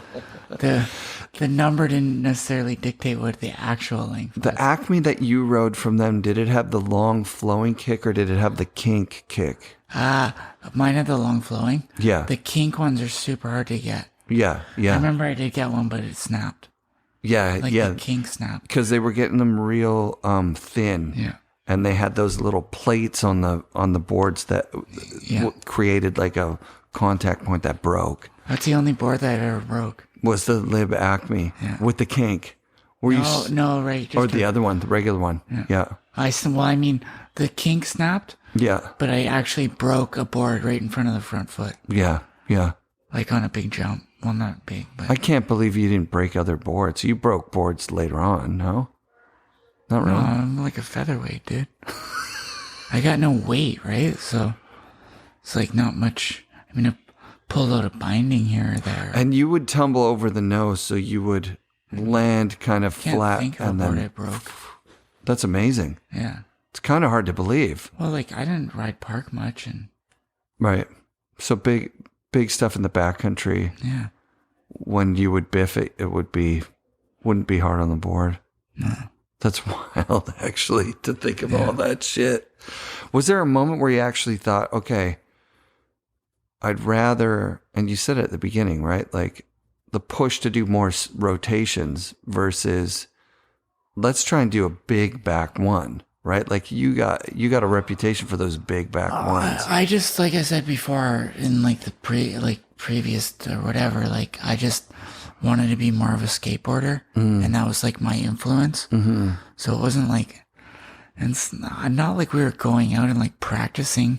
The number didn't necessarily dictate what the actual length was. The Acme that you rode from them, did it have the long flowing kick or did it have the kink kick? Mine had the long flowing. Yeah. The kink ones are super hard to get. Yeah, yeah. I remember I did get one, but it snapped. Yeah, like yeah. The kink snapped. Because they were getting them real thin. Yeah. And they had those little plates on the boards that created like a contact point that broke. That's the only board that I ever broke. Was the Lib Acme with the kink? No, right. Or the other one, the regular one. Yeah. I mean, the kink snapped. Yeah. But I actually broke a board right in front of the front foot. Yeah, yeah. Like on a big jump. Well, not big, but... I can't believe you didn't break other boards. You broke boards later on, no? Not really? No, I'm like a featherweight, dude. I got no weight, right? So it's like not much. I mean, I pulled out a binding here or there. And you would tumble over the nose, so you would land kind of flat. Think how and board then I broke. That's amazing. Yeah. It's kind of hard to believe. Well, like I didn't ride park much, and right. So big stuff in the backcountry. Yeah. When you would biff it, wouldn't be hard on the board. No. That's wild, actually, to think of all that shit. Was there a moment where you actually thought, okay, I'd rather, and you said it at the beginning, right? Like the push to do more rotations versus let's try and do a big back one, right? Like you got a reputation for those big back ones. I just, like I said before, in like the previous or whatever, like I just wanted to be more of a skateboarder, and that was like my influence. Mm-hmm. So it wasn't like, and it's not like we were going out and like practicing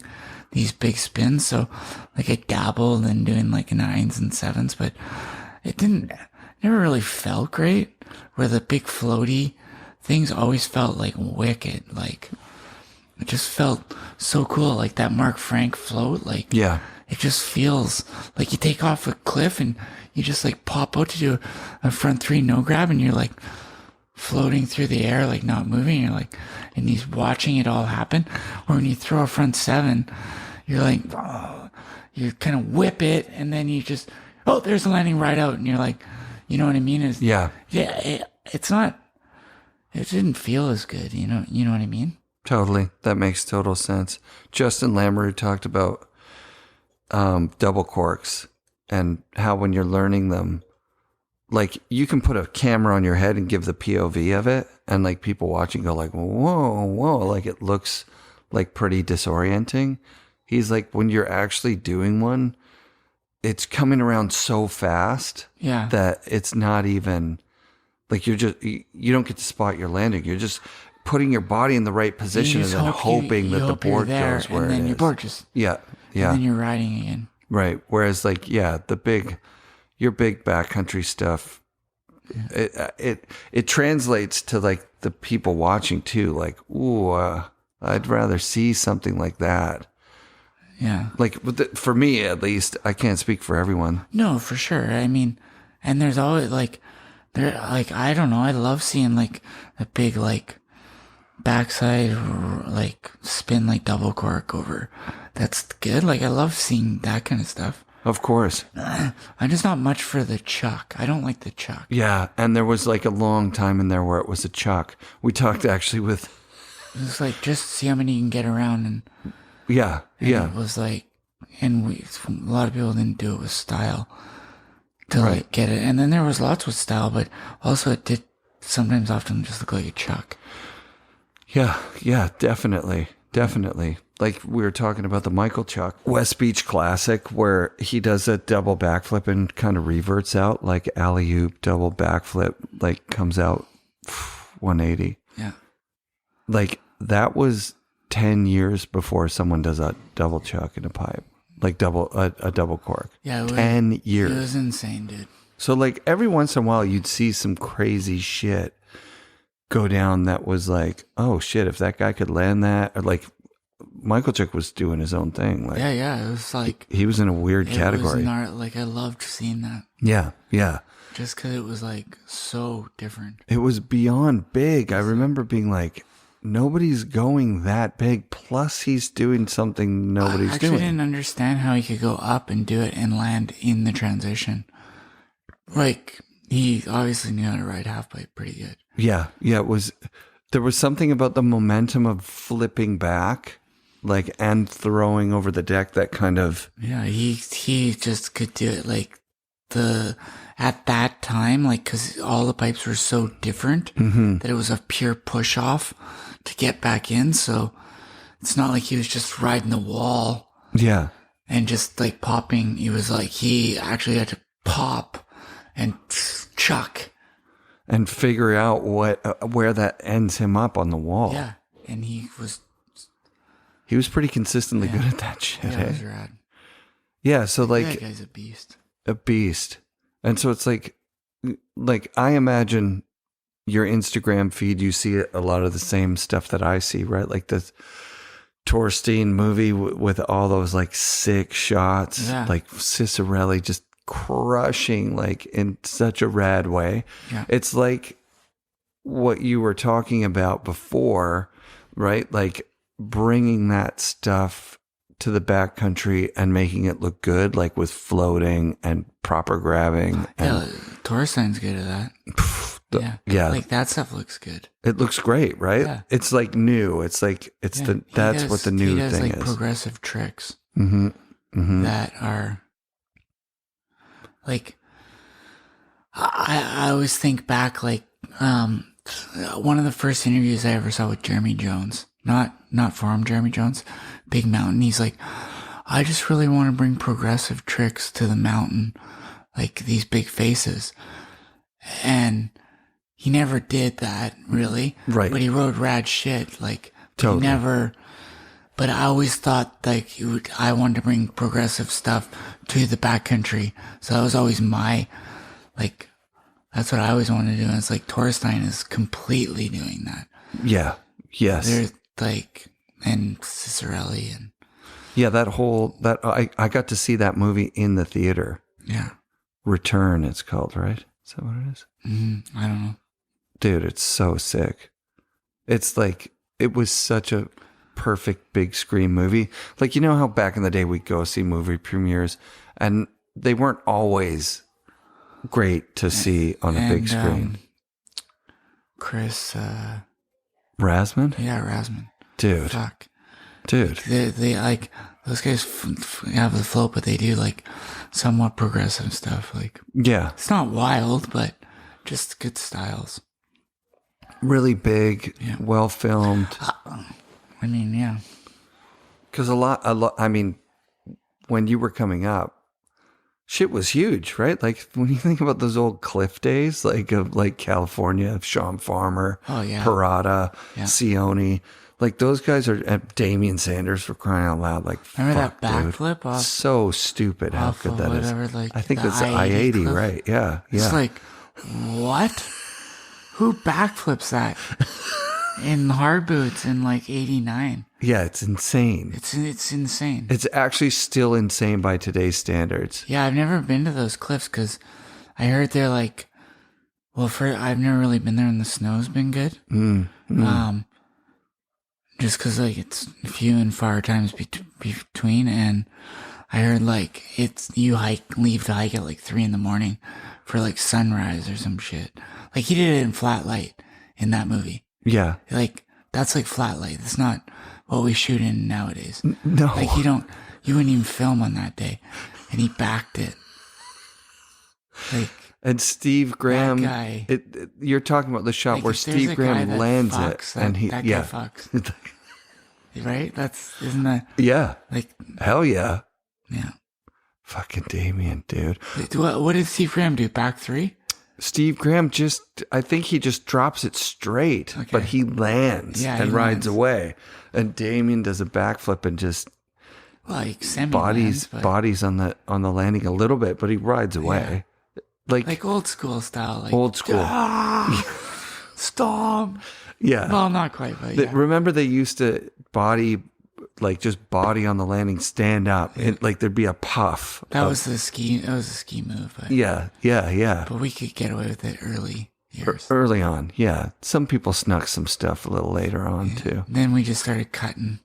these big spins. So like I dabbled in doing like 9s and 7s, but it never really felt great. Where the big floaty things always felt like wicked. Like it just felt so cool. Like that Mark Frank float. Like it just feels like you take off a cliff and you just like pop out to do a front 3 no grab, and you're like floating through the air, like not moving. You're like, and he's watching it all happen. Or when you throw a front 7, you're like, oh, you kind of whip it, and then you just, oh, there's a landing right out, and you're like, you know what I mean? It's not. It didn't feel as good. You know what I mean? Totally, that makes total sense. Justin Lamoureux talked about double corks. And how when you're learning them, like you can put a camera on your head and give the POV of it, and like people watching go like, whoa, like it looks like pretty disorienting. He's like, when you're actually doing one, it's coming around so fast that it's not even like you don't get to spot your landing. You're just putting your body in the right position and then hoping that the board goes where it is. And then your board just and then you're riding again. Right. Whereas like, your big backcountry stuff, it translates to like the people watching too. Like, ooh, I'd rather see something like that. Yeah. Like for me, at least, I can't speak for everyone. No, for sure. I mean, and there's always like, I don't know. I love seeing like a big, like backside, like spin, like double cork over. That's good. Like, I love seeing that kind of stuff. Of course. I'm just not much for the chuck. I don't like the chuck. Yeah. And there was like a long time in there where it was a chuck. We talked actually with... It's like, just see how many you can get around. And it was like, and a lot of people didn't do it with style to like get it. And then there was lots with style, but also it did sometimes often just look like a chuck. Yeah, definitely. Like we were talking about the Michael Chuck West Beach Classic, where he does a double backflip and kind of reverts out, like alley-oop, double backflip, like comes out 180. Yeah. Like that was 10 years before someone does a double chuck in a pipe, like a double cork. Yeah. 10 years. It was insane, dude. So like every once in a while you'd see some crazy shit go down that was like, oh shit, if that guy could land that, or like Michael Chuck was doing his own thing. Like, yeah, it was like he was in a weird category. Like I loved seeing that. Yeah. Just because it was like so different. It was beyond big. I remember being like, nobody's going that big. Plus, he's doing something nobody's I actually doing. didn't understand how he could go up and do it and land in the transition. Like, he obviously knew how to ride half-pipe pretty good. Yeah. There was something about the momentum of flipping back, like, and throwing over the deck that kind of... Yeah, he just could do it, like, at that time, like, because all the pipes were so different that it was a pure push-off to get back in, so it's not like he was just riding the wall. Yeah. And just, like, popping. He was like, he actually had to pop and chuck. And figure out where that ends him up on the wall. Yeah, and he was pretty consistently good at that shit. Yeah, it was rad. Yeah, so like that guy's a beast. A beast. And so it's like I imagine your Instagram feed, you see a lot of the same stuff that I see, right? Like the Torstein movie with all those like sick shots, like Cicerelli just crushing like in such a rad way. Yeah. It's like what you were talking about before, right? Like bringing that stuff to the backcountry and making it look good, like with floating and proper grabbing. Yeah, Torstein's good at that. Yeah. Like that stuff looks good. It looks great, right? Yeah. It's like new. It's like that's what the new thing like is. Progressive tricks that are like I always think back like one of the first interviews I ever saw with Jeremy Jones, not Forum Jeremy Jones, Big Mountain. He's like, I just really want to bring progressive tricks to the mountain, like these big faces. And he never did that really. Right. But he rode rad shit. Like totally. He never, but I always thought like I wanted to bring progressive stuff to the backcountry. So that was always my, like, that's what I always wanted to do. And it's like Torstein is completely doing that. Yeah. Yes. There's like, and Cicerelli and. Yeah, I got to see that movie in the theater. Yeah. Return, it's called, right? Is that what it is? I don't know. Dude, it's so sick. It's like, it was such a perfect big screen movie. Like, you know how back in the day we'd go see movie premieres and they weren't always great to see on a big screen. Chris Rasman? Yeah, Rasman. Dude. Fuck. Dude. They like, those guys have the float, but they do like somewhat progressive stuff. Like, yeah. It's not wild, but just good styles. Really big, well filmed. I mean, yeah. Because a lot, I mean, when you were coming up, shit was huge, right? Like when you think about those old cliff days, like of like California, Sean Farmer, Parada, Sione, like those guys are at Damian Sanders for crying out loud. Like, remember that backflip off? So stupid how good that is. Like I think that's the I-80, right? Yeah. It's like, what? Who backflips that in hard boots in like 89? Yeah, it's insane. It's insane. It's actually still insane by today's standards. Yeah, I've never been to those cliffs because I heard they're like, well, I've never really been there and the snow's been good. Just because like it's few and far times between, and I heard like leave to hike at like 3 a.m. for like sunrise or some shit. Like he did it in flat light in that movie. Yeah. Like that's like flat light. That's not what we shoot in nowadays. No. Like you wouldn't even film on that day. And he backed it. Like. And Steve Graham, guy, you're talking about the shot like where Steve Graham lands it. And that guy fucks. Right? Isn't that? Yeah. Like. Hell yeah. Yeah. Fucking Damien, dude. What did Steve Graham do? Back 3? Steve Graham I think he just drops it straight, but he lands and rides away. And Damien does a backflip and just like bodies on the landing a little bit, but he rides away. Yeah. Like old school style. Like, old school. Stop. Yeah. Well, not quite, but remember they used to just body on the landing, stand up. And like there'd be a puff. That was a ski move. But, yeah. But we could get away with it early years. Early on, yeah. Some people snuck some stuff a little later on too. Then we just started cutting.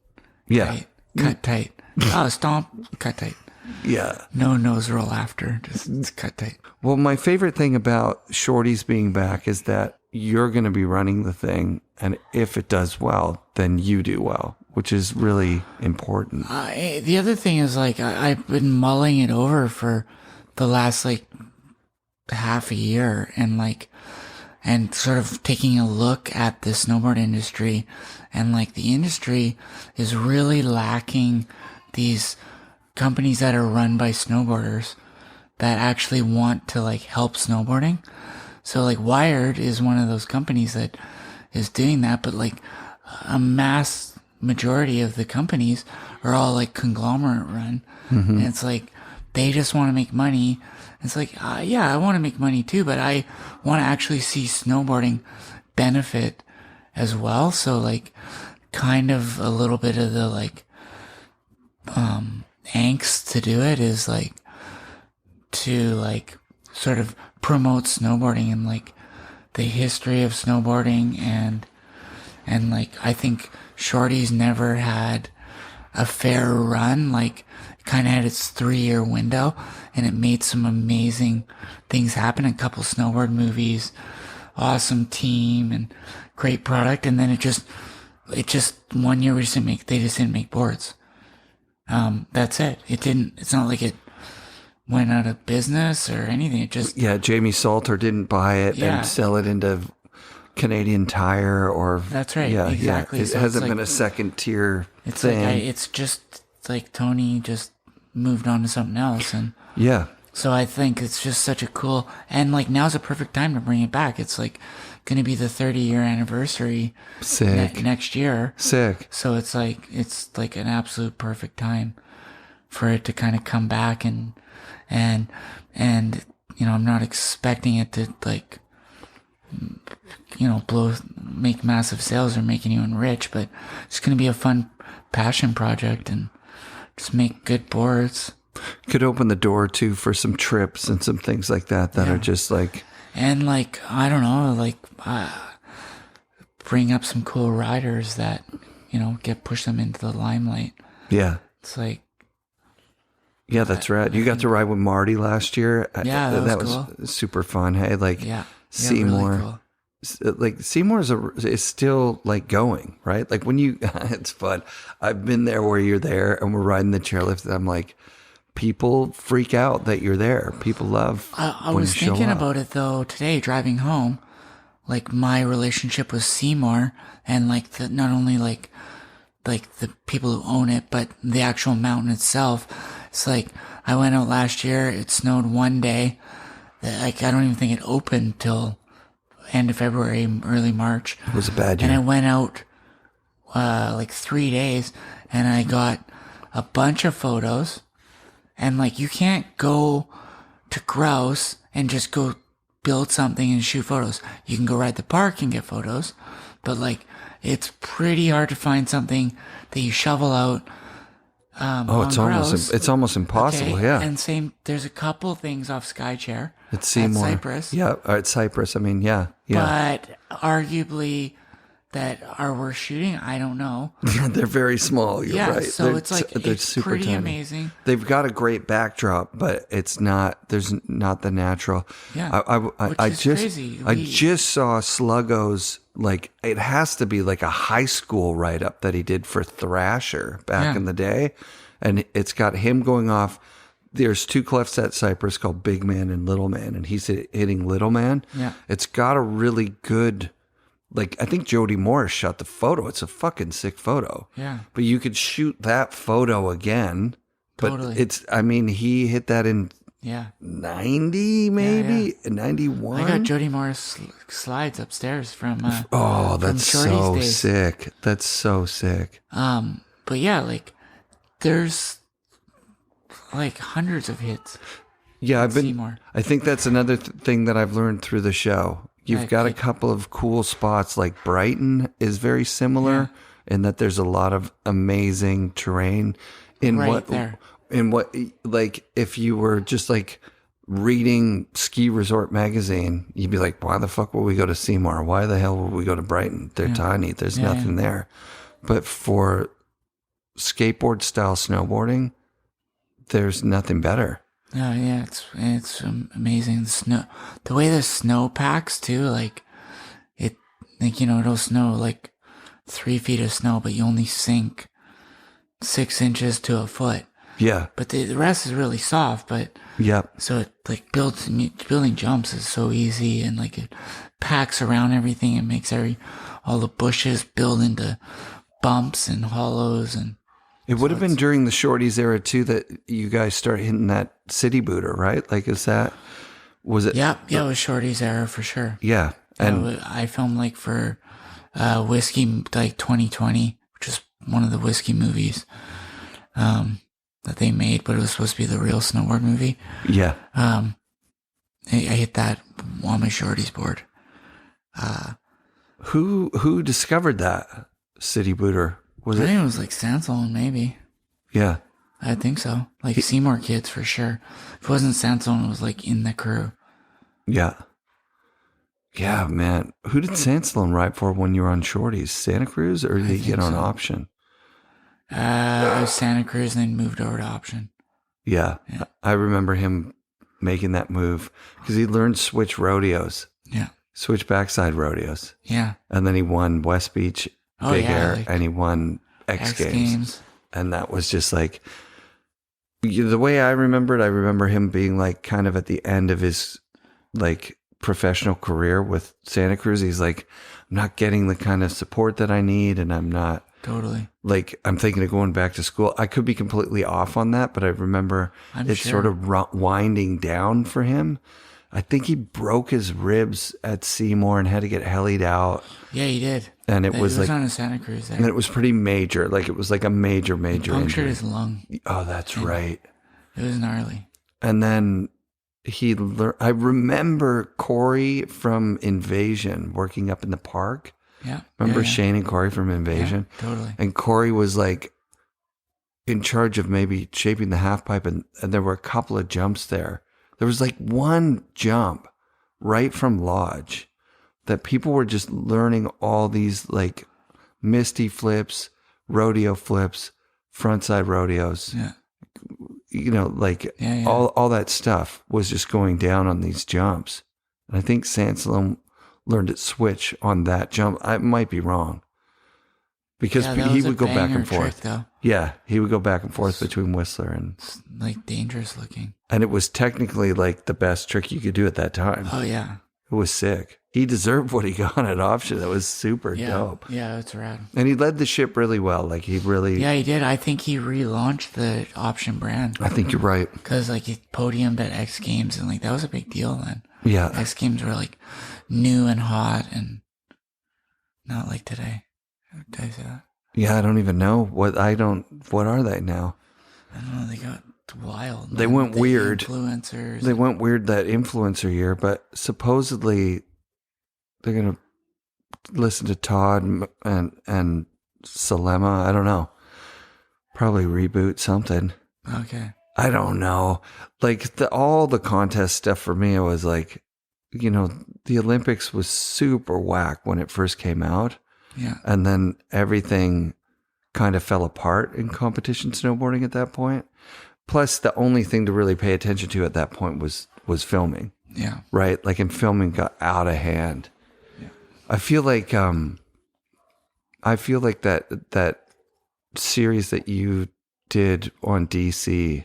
Yeah. Tight, cut tight. Oh, stomp, cut tight. Yeah. No nose roll after, just cut tight. Well, my favorite thing about Shorty's being back is that you're going to be running the thing, and if it does well, then you do well, which is really important. The other thing is, like, I've been mulling it over for the last, like, half a year, and sort of taking a look at the snowboard industry, and, like, the industry is really lacking these companies that are run by snowboarders that actually want to, like, help snowboarding. So, like, Wired is one of those companies that is doing that, but, like, a mass majority of the companies are all, like, conglomerate run. Mm-hmm. And it's like, they just want to make money. It's like, yeah, I want to make money too, but I want to actually see snowboarding benefit as well. So, like, kind of a little bit of the, like, angst to do it is, like, to, like, sort of promote snowboarding and, like, the history of snowboarding, and like, I think Shorty's never had a fair run. Like, it kind of had its 3-year window, and it made some amazing things happen. A couple snowboard movies, awesome team, and great product. And then it just 1 year they just didn't make boards. That's it. It's not like it went out of business or anything. It just... Yeah, Jamie Salter didn't buy it and sell it into Canadian Tire or... That's right, yeah, exactly. Yeah. It hasn't been a second tier thing. Like it's just like Tony just moved on to something else. And yeah. So I think it's just such a cool... And, like, now's a perfect time to bring it back. It's, like, going to be the 30-year anniversary next year. Sick. So it's like an absolute perfect time for it to kind of come back, and you know, I'm not expecting it to, like, you know, make massive sales or make anyone rich, but it's going to be a fun passion project and just make good boards. Could open the door too for some trips and some things like that are just like... And, like, I don't know, like, bring up some cool riders that, you know, push them into the limelight. Yeah. It's like... Yeah, that's right. You got to ride with Marty last year. Yeah, that was cool. Super fun. Hey, like, Seymour. Really cool. Like, Seymour is still, like, going, right? Like, when you... It's fun. I've been there where you're there and we're riding the chairlift, and I'm like... People freak out that you're there. People love I was thinking about it, though, today, driving home. Like, my relationship with Seymour, and, like, not only, like the people who own it, but the actual mountain itself. It's like, I went out last year, it snowed one day. Like, I don't even think it opened till end of February, early March. It was a bad year. And I went out, like, 3 days, and I got a bunch of photos. And, like, you can't go to Grouse and just go build something and shoot photos. You can go ride the park and get photos, but, like, it's pretty hard to find something that you shovel out. It's almost impossible. Okay. Yeah. And there's a couple things off Skychair. It's Seymour. Cypress. Yeah, at Cypress. I mean, yeah. But arguably, that are worth shooting, I don't know. They're very small. You're right. So it's super pretty tiny. Amazing. They've got a great backdrop, but it's not. There's not the natural. Yeah, I just saw Sluggo's. Like, it has to be like a high school write up that he did for Thrasher back in the day, and it's got him going off. There's two clefts at Cypress called Big Man and Little Man, and he's hitting Little Man. Yeah, it's got a really good. Like, I think Jody Morris shot the photo. It's a fucking sick photo. Yeah. But you could shoot that photo again. Totally. But he hit that in 90, maybe? 91? I got Jody Morris slides upstairs from that's so sick. That's so sick. But yeah, like, there's, like, hundreds of hits. Yeah, Seymour. I think that's another thing that I've learned through the show. You've got a couple of cool spots, like Brighton is very similar in that there's a lot of amazing terrain. Like, if you were just like reading Ski Resort magazine, you'd be like, why the fuck will we go to Seymour? Why the hell would we go to Brighton? They're tiny. There's nothing there. But for skateboard style snowboarding, there's nothing better. Oh yeah, it's amazing. The way the snow packs too, like it'll snow like 3 feet of snow, but you only sink 6 inches to a foot. Yeah. But the rest is really soft, but so it like building jumps is so easy, and like it packs around everything and makes all the bushes build into bumps and hollows. And it would have been during the Shorty's era too that you guys start hitting that city booter, right? Like, was it? Yeah, it was Shorty's era for sure. Yeah. And I filmed like for Whiskey, like 2020, which is one of the Whiskey movies that they made, but it was supposed to be the real snowboard movie. Yeah. I hit that on my Shorty's board. Who discovered that city booter? I think it was like Sansone, maybe. Yeah. I think so. Like Seymour kids for sure. If it wasn't Sansone, it was like in the crew. Yeah. Yeah, man. Who did Sansone ride for when you were on Shorty's? Santa Cruz, or did he get on Option? It was Santa Cruz and then moved over to Option. Yeah. I remember him making that move because he learned switch rodeos. Yeah. Switch backside rodeos. Yeah. And then he won West Beach Big Air, and he won X Games. And that was just like, the way I remember him being like kind of at the end of his like professional career with Santa Cruz. He's like, I'm not getting the kind of support that I need, and I'm not totally like, I'm thinking of going back to school. I could be completely off on that, but I remember sort of winding down for him. I think he broke his ribs at Seymour and had to get helied out. Yeah, he did. And it was like on a Santa Cruz there. And it was pretty major. Like, it was like a major he punctured injury. His lung. Oh, that's right. It was gnarly. And then I remember Corey from Invasion working up in the park. Yeah. Remember Shane and Corey from Invasion? Yeah, totally. And Corey was like in charge of maybe shaping the half pipe, and there were a couple of jumps there. There was like one jump right from Lodge that people were just learning all these like misty flips, rodeo flips, frontside rodeos. Yeah. All that stuff was just going down on these jumps. And I think Sansalom learned it switch on that jump. I might be wrong. Because he would go back and forth. Though. Yeah, he would go back and forth between Whistler and... like dangerous looking. And it was technically like the best trick you could do at that time. Oh, yeah. It was sick. He deserved what he got at Option. That was super dope. Yeah, that's rad. And he led the ship really well. Like, he really... Yeah, he did. I think he relaunched the Option brand. I think you're right. Because, like, he podiumed at X Games, and, like, that was a big deal then. Yeah. X Games were, like, new and hot, and not like today. Did I say that? Yeah, I don't even know. What are they now? I don't know. They got wild. They went weird. Influencers. They went weird that influencer year, but supposedly they're going to listen to Todd and Salema. I don't know. Probably reboot something. Okay. I don't know. Like, all the contest stuff for me, it was like, the Olympics was super whack when it first came out. Yeah. And then everything kind of fell apart in competition snowboarding at that point. Plus, the only thing to really pay attention to at that point was filming. Yeah. Right? Like, and filming got out of hand. Yeah. I feel like that series that you did on DC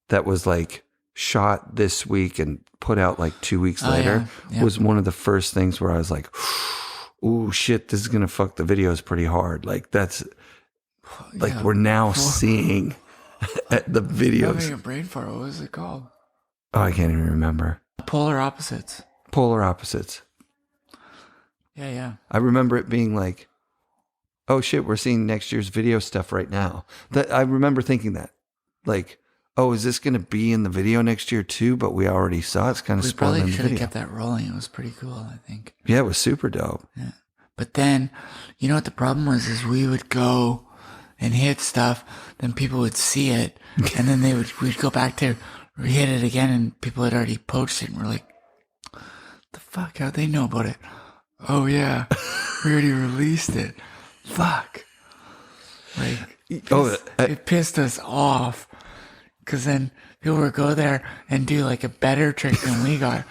that was like shot this week and put out like 2 weeks later was one of the first things where I was like, ooh, shit, this is going to fuck the videos pretty hard. Like, that's like, we're now seeing the videos. I'm having a brain fart. What was it called? Oh, I can't even remember. Polar Opposites. Polar Opposites. Yeah. I remember it being like, oh shit, we're seeing next year's video stuff right now. That I remember thinking that. Like, oh, is this going to be in the video next year too? But we already saw it's kind of spoiling the video. We probably should have kept that rolling. It was pretty cool, I think. Yeah, it was super dope. Yeah. But then, you know what the problem was is we would go and hit stuff, then people would see it, and then we'd go back to we hit it again, and people had already poached it, and we're like, the fuck, how'd they know about it? Oh yeah, we already released it. Fuck. Like, it pissed us off, because then people would go there and do like a better trick than we got,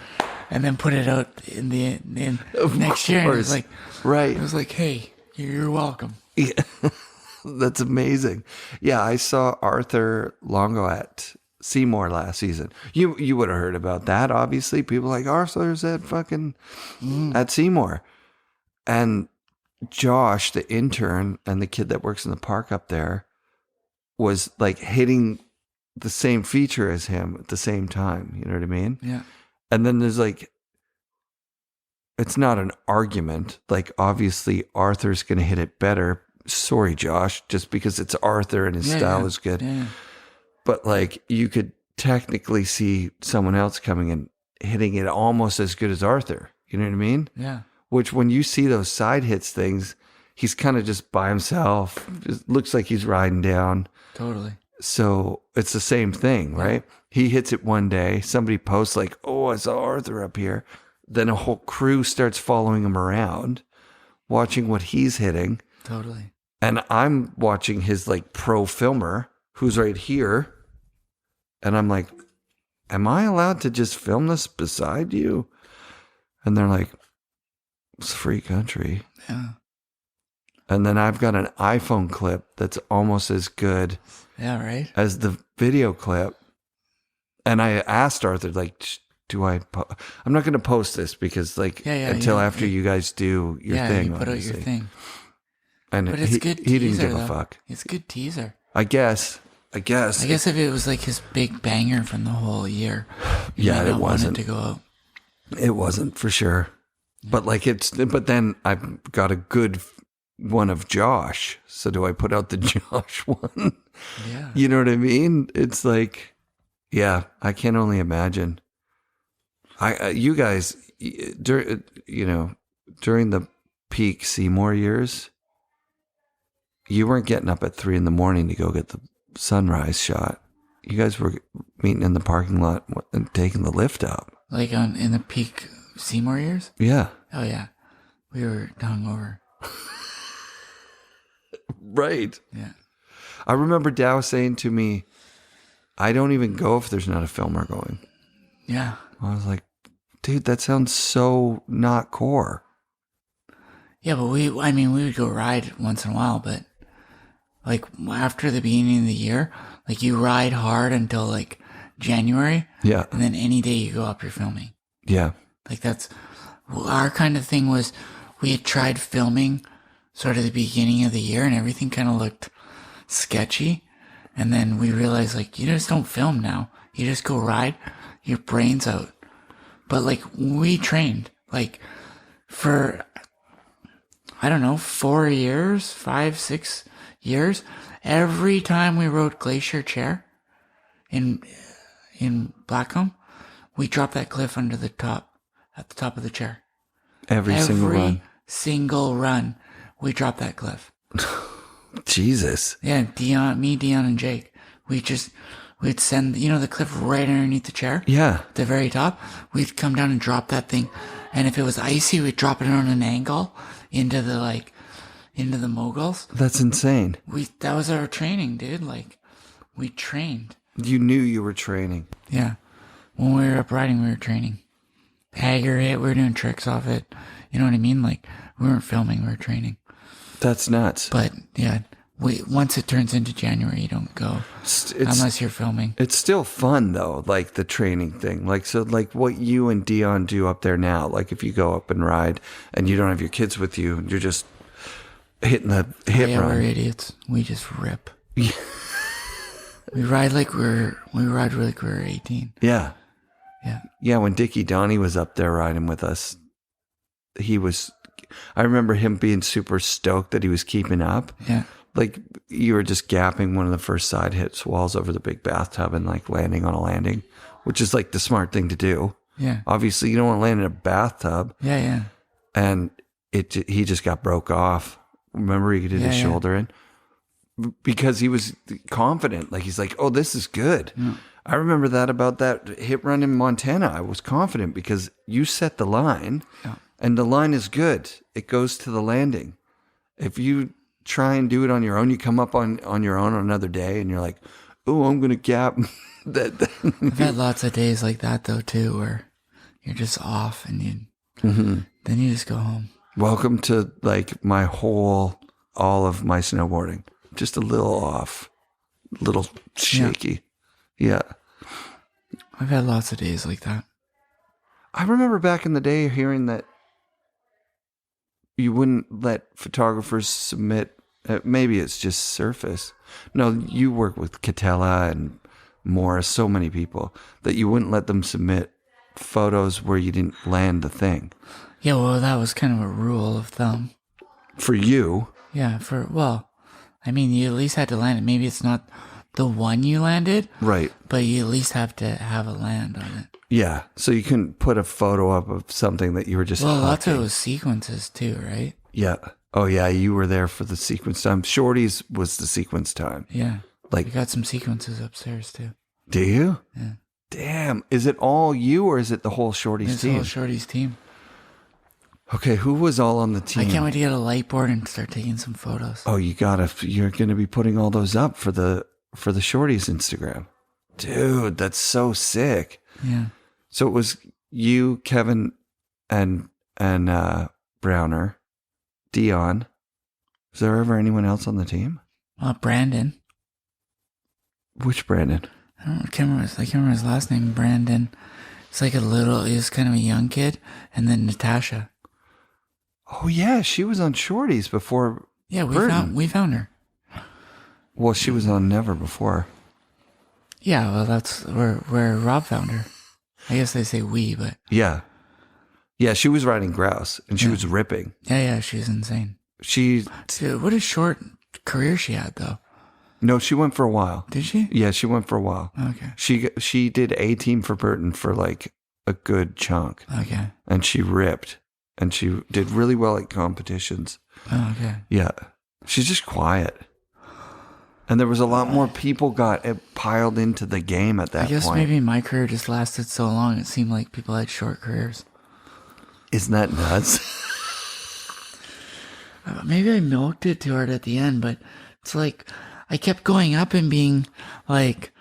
and then put it out in next year. And it was like, right. It was like, hey, you're welcome. Yeah. That's amazing. Yeah, I saw Arthur Longo at Seymour last season. You would have heard about that, obviously. People like, Arthur's at fucking at Seymour. And Josh, the intern, and the kid that works in the park up there was like hitting the same feature as him at the same time. You know what I mean? Yeah. And then there's like, it's not an argument. Like, obviously, Arthur's going to hit it better. Sorry, Josh, just because it's Arthur and his style is good. Yeah. But like, you could technically see someone else coming and hitting it almost as good as Arthur. You know what I mean? Yeah. Which, when you see those side hits things, he's kind of just by himself. Just looks like he's riding down. Totally. So it's the same thing, right? He hits it one day. Somebody posts like, oh, I saw Arthur up here. Then a whole crew starts following him around, watching what he's hitting. Totally. And I'm watching his like pro filmer who's right here. And I'm like, am I allowed to just film this beside you? And they're like, it's a free country. Yeah. And then I've got an iPhone clip that's almost as good as the video clip. And I asked Arthur, like, I'm not going to post this because like until after you guys do your thing. You put out your thing. And but it's good teaser, he didn't give a fuck. It's a good teaser. I guess if it was like his big banger from the whole year. It wasn't to go out. It wasn't for sure. But like but then I've got a good one of Josh. So do I put out the Josh one? Yeah. You know what I mean? It's like, yeah, I can only imagine. You guys, during the peak Seymour years, you weren't getting up at 3 a.m. to go get the sunrise shot. You guys were meeting in the parking lot and taking the lift up. Like in the peak Seymour years? Yeah. Oh, yeah. We were hungover. Right. Yeah. I remember Dow saying to me, I don't even go if there's not a filmer going. Yeah. I was like, dude, that sounds so not core. Yeah, but we would go ride once in a while, but like after the beginning of the year, like you ride hard until like January. Yeah. And then any day you go up, you're filming. Yeah. Like that's our kind of thing. Was we had tried filming sort of the beginning of the year and everything kind of looked sketchy. And then we realized like, you just don't film now. You just go ride your brains out. But like we trained like for, I don't know, 4 years, 5, 6 years. Every time we rode Glacier Chair in Blackcomb, we dropped that cliff at the top of the chair. Every single run, we dropped that cliff. Jesus. Yeah, Dion, and Jake, we'd send, the cliff right underneath the chair. Yeah. At the very top. We'd come down and drop that thing. And if it was icy, we'd drop it on an angle into the moguls. That's insane. That was our training, dude. Like, we trained. You knew you were training. Yeah. When we were up riding, we were training. Hager hit, we were doing tricks off it. You know what I mean? Like, we weren't filming, we were training. That's nuts. But, yeah, once it turns into January, you don't go unless you're filming. It's still fun, though, like the training thing. Like, so, like, what you and Dion do up there now, like, if you go up and ride and you don't have your kids with you, and you're just hitting the hit run. We're idiots. We just rip. We ride like we're 18. Yeah. Yeah. Yeah, when Dickie Donnie was up there riding with us, I remember him being super stoked that he was keeping up. Yeah. Like, you were just gapping one of the first side hits walls over the big bathtub and like landing on a landing, which is like the smart thing to do. Yeah. Obviously, you don't want to land in a bathtub. Yeah, yeah. And he just got broke off. Remember, he did his shoulder in? Because he was confident. Like, he's like, oh, this is good. Yeah. I remember that about that hit run in Montana. I was confident because you set the line, and the line is good. It goes to the landing. If you try and do it on your own, you come up on your own on another day, and you're like, oh, I'm going to gap. I've had lots of days like that, though, too, where you're just off, and then you just go home. Welcome to, like, all of my snowboarding. Just a little off, a little shaky. Yeah. I've had lots of days like that. I remember back in the day hearing that you wouldn't let photographers submit, maybe it's just surface. No, you work with Catella and Morris, so many people, that you wouldn't let them submit photos where you didn't land the thing. Yeah, well, that was kind of a rule of thumb. For you? Yeah, I mean, you at least had to land it. Maybe it's not the one you landed. Right. But you at least have to have a land on it. Yeah, so you couldn't put a photo up of something that you were just lots of it was sequences too, right? Yeah. Oh, yeah, you were there for the sequence time. Shorty's was the sequence time. Yeah. Like, we got some sequences upstairs too. Do you? Yeah. Damn. Is it all you or is it the whole Shorty's team? It's the whole Shorty's team. Okay, who was all on the team? I can't wait to get a light board and start taking some photos. Oh, you're going to be putting all those up for the Shorty's Instagram. Dude, that's so sick. Yeah. So it was you, Kevin, and Browner, Dion. Was there ever anyone else on the team? Brandon. Which Brandon? I can't remember his last name. Brandon. It's like he's kind of a young kid. And then Natasha. Oh yeah, she was on Shorty's before. Yeah, we found her. Well, she was on Never before. Yeah, well, that's where Rob found her. I guess they say we, but yeah, she was riding grouse and she was ripping. Yeah, she's insane. Dude, what a short career she had, though. No, she went for a while. Did she? Yeah, she went for a while. Okay. She did A team for Burton for like a good chunk. Okay. And she ripped. And she did really well at competitions. Oh, okay. Yeah. She's just quiet. And there was a lot more people got piled into the game at that point. I guess maybe my career just lasted so long, it seemed like people had short careers. Isn't that nuts? Maybe I milked it too hard at the end, but it's like I kept going up and being like,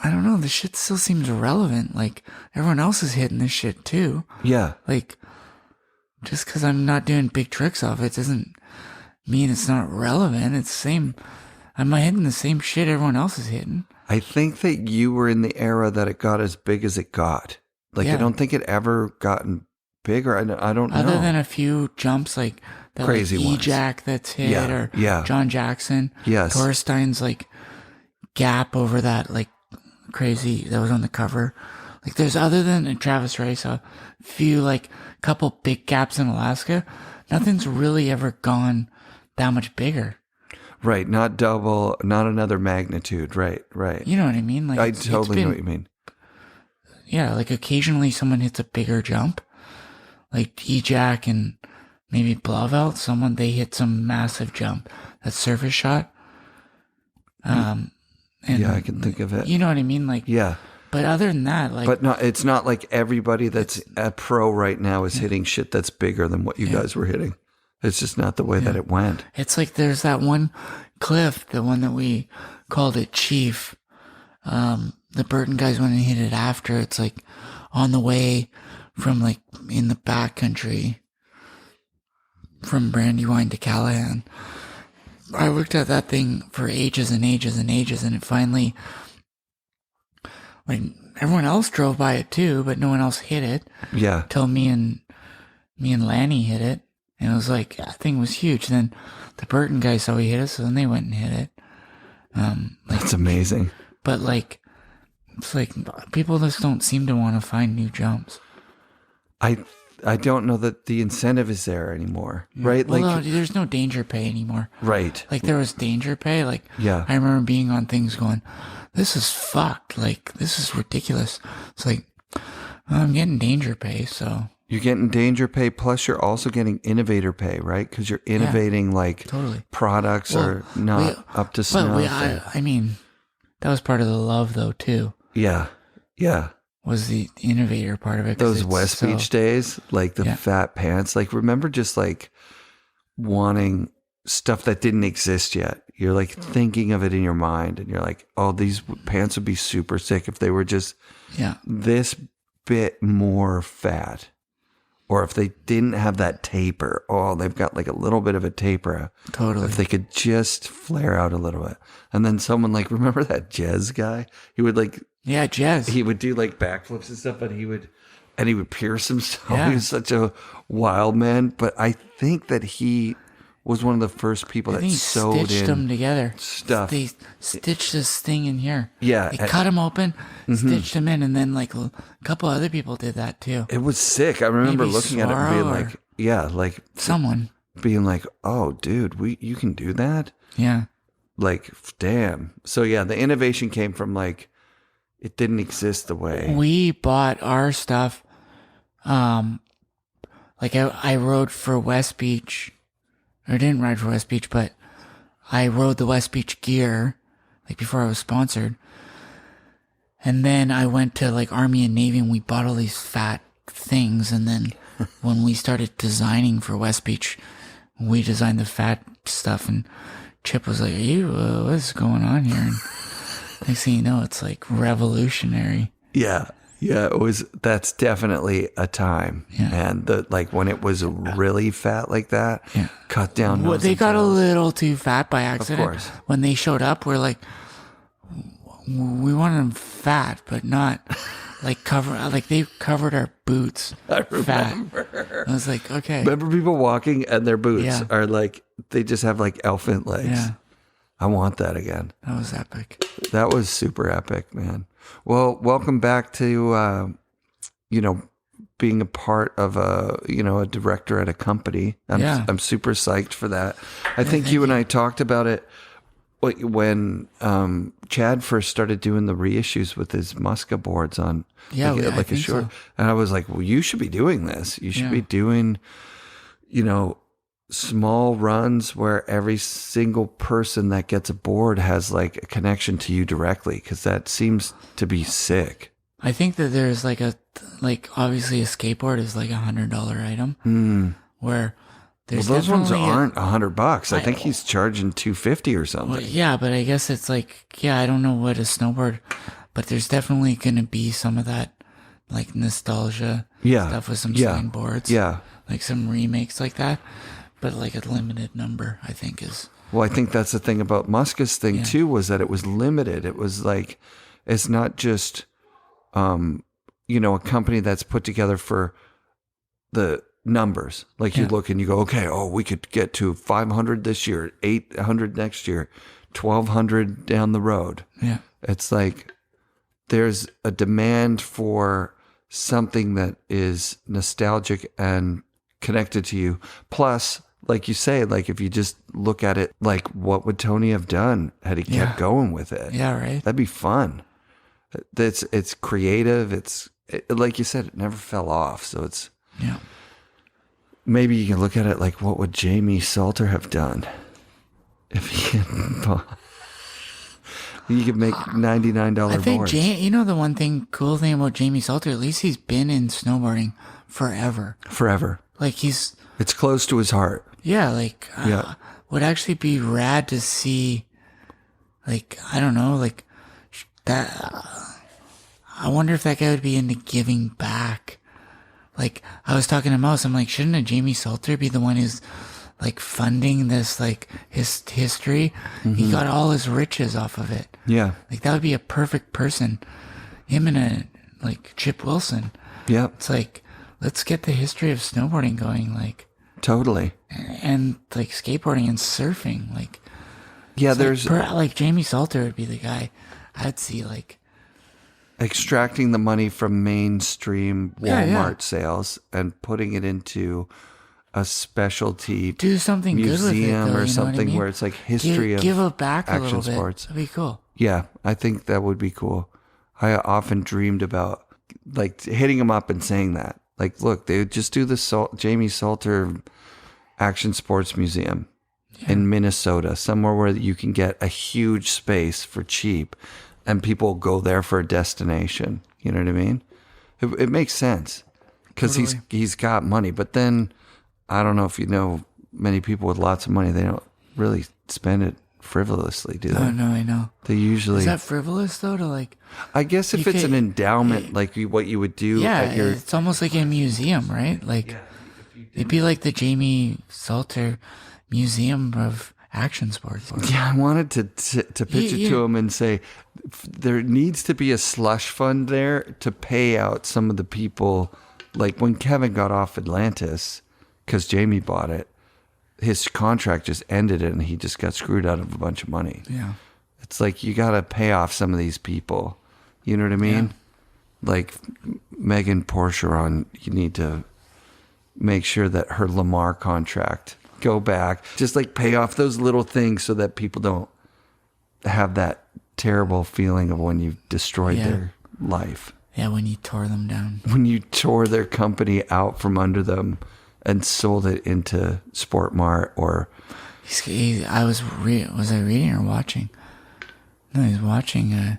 I don't know, this shit still seems irrelevant. Like, everyone else is hitting this shit too. Yeah. Like, just because I'm not doing big tricks off it doesn't mean it's not relevant. It's the same. I'm hitting the same shit everyone else is hitting. I think that you were in the era that it got as big as it got. Like, I don't think it ever gotten bigger. I don't know. Other than a few jumps like that, crazy like ones. E-Jack that's hit, or John Jackson. Yes. Torstein's like gap over that like crazy that was on the cover. Like, there's, other than Travis Rice, a few like couple big gaps in Alaska. Nothing's really ever gone that much bigger. Right, not double, not another magnitude. Right. You know what I mean? Like, I totally know what you mean. Yeah, like occasionally someone hits a bigger jump, like E-Jack and maybe Blauvelt. They hit some massive jump. That surface shot. And yeah, I can think of it. You know what I mean? Like, yeah. But other than that, like, it's not like everybody that's a pro right now is hitting shit that's bigger than what you guys were hitting. It's just not the way that it went. It's like there's that one cliff, the one that we called it Chief. The Burton guys went and hit it after. It's like on the way from like in the back country from Brandywine to Callahan. I looked at that thing for ages and ages and ages, and it finally, like, everyone else drove by it too, but no one else hit it. Yeah. Till me and Lanny hit it. And it was like, that thing was huge. Then the Burton guys saw we hit it, so then they went and hit it. That's amazing. But like, it's like people just don't seem to want to find new jumps. I don't know that the incentive is there anymore, right? Well, like, no, there's no danger pay anymore. Right. Like, there was danger pay. Like, yeah. I remember being on things going, this is fucked. Like, this is ridiculous. It's like, I'm getting danger pay, so. You're getting danger pay, plus you're also getting innovator pay, right? Because you're innovating, like, totally. products are not up to snuff. I mean, that was part of the love though too. Yeah. Yeah. Was the innovator part of it. Those West Beach days, like the fat pants, like remember just like wanting stuff that didn't exist yet. You're like thinking of it in your mind and you're like, oh, these pants would be super sick if they were just this bit more fat. Or if they didn't have that taper. Oh, they've got like a little bit of a taper. Totally. If they could just flare out a little bit. And then someone like, remember that Jez guy? He would like... Yeah, Jez. He would do like backflips and stuff, but he would pierce himself. Yeah. He was such a wild man. But I think that he was one of the first people that sewed stitched in them together. Stuff. They stitched this thing in here. Yeah. They cut him open, stitched him in, and then like a couple other people did that too. It was sick. I remember Maybe looking at it and being like, like someone being like, oh, dude, you can do that? Yeah. Like, damn. So yeah, the innovation came from like, it didn't exist the way. We bought our stuff. Like I rode for West Beach, or didn't ride for West Beach, but I rode the West Beach gear, like before I was sponsored. And then I went to like Army and Navy and we bought all these fat things. And then when we started designing for West Beach, we designed the fat stuff and Chip was like, what's going on here? And next thing you know, it's like revolutionary. Yeah. Yeah. That's definitely a time. Yeah. And like when it was really fat like that, cut down. Well, they got a little too fat by accident. Of course. When they showed up, we're like, we wanted them fat, but not like they covered our boots. I remember. Fat. I was like, okay. Remember people walking and their boots are like, they just have like elephant legs. Yeah. I want that again. That was epic. That was super epic, man. Well, welcome back to, being a part of a director at a company. I'm super psyched for that. I think you and I talked about it when Chad first started doing the reissues with his Musca boards on like a short. So. And I was like, well, you should be doing this. You should be doing, small runs where every single person that gets a board has like a connection to you directly, because that seems to be sick. I think that there's obviously a skateboard is like $100 item where there's those ones aren't $100. I think he's charging $250 or something. Well, yeah, but I guess it's like, I don't know what a snowboard, but there's definitely going to be some of that like nostalgia stuff with some signed boards. Yeah. Like some remakes like that. But like a limited number, I think is. Well, I think that's the thing about Musca's thing too, was that it was limited. It was like, it's not just, a company that's put together for the numbers. Like you look and you go, okay, we could get to 500 this year, 800 next year, 1,200 down the road. Yeah. It's like, there's a demand for something that is nostalgic and connected to you. Plus, like you say, like if you just look at it, like what would Tony have done had he kept going with it? Yeah, right. That'd be fun. It's creative. Like you said, it never fell off. So it's maybe you can look at it like, what would Jamie Salter have done if he had you could make $99 boards. I think the one cool thing about Jamie Salter, at least he's been in snowboarding forever. Like it's close to his heart. Yeah, would actually be rad to see, like, I don't know, like, that, I wonder if that guy would be into giving back. Like, I was talking to Mouse, I'm like, shouldn't a Jamie Salter be the one who's, like, funding this, like, his history? Mm-hmm. He got all his riches off of it. Yeah. Like, that would be a perfect person. Him and Chip Wilson. Yeah. It's like, let's get the history of snowboarding going, like. Totally. And like skateboarding and surfing, like. Yeah, there's like Jamie Salter would be the guy I'd see, like. Extracting the money from mainstream Walmart sales and putting it into a specialty do something museum good with it, though, or something where it's like history of give it back a action little bit. Sports. That'd be cool. Yeah, I think that would be cool. I often dreamed about like hitting him up and saying that. Like, look, they would just do the Jamie Salter Action Sports Museum in Minnesota, somewhere where you can get a huge space for cheap. and people go there for a destination. You know what I mean? It makes sense because he's got money. But then I don't know if you know many people with lots of money, they don't really spend it frivolously, do they? Oh, no, I know. They usually... Is that frivolous, though, to like... I guess if it's an endowment, like what you would do at your... it's almost like a museum, right? Like, it'd be like the Jamie Salter Museum of Action Sports. Yeah, I wanted to pitch it to him and say, there needs to be a slush fund there to pay out some of the people. Like when Kevin got off Atlantis, because Jamie bought it, his contract just ended and he just got screwed out of a bunch of money. Yeah. It's like you got to pay off some of these people. You know what I mean? Yeah. Like Megan Porcheron, you need to make sure that her Lamar contract go back. Just like pay off those little things so that people don't have that terrible feeling of when you've destroyed their life. Yeah, when you tore them down. When you tore their company out from under them and sold it into Sport Mart or... was I reading or watching? No, he's watching.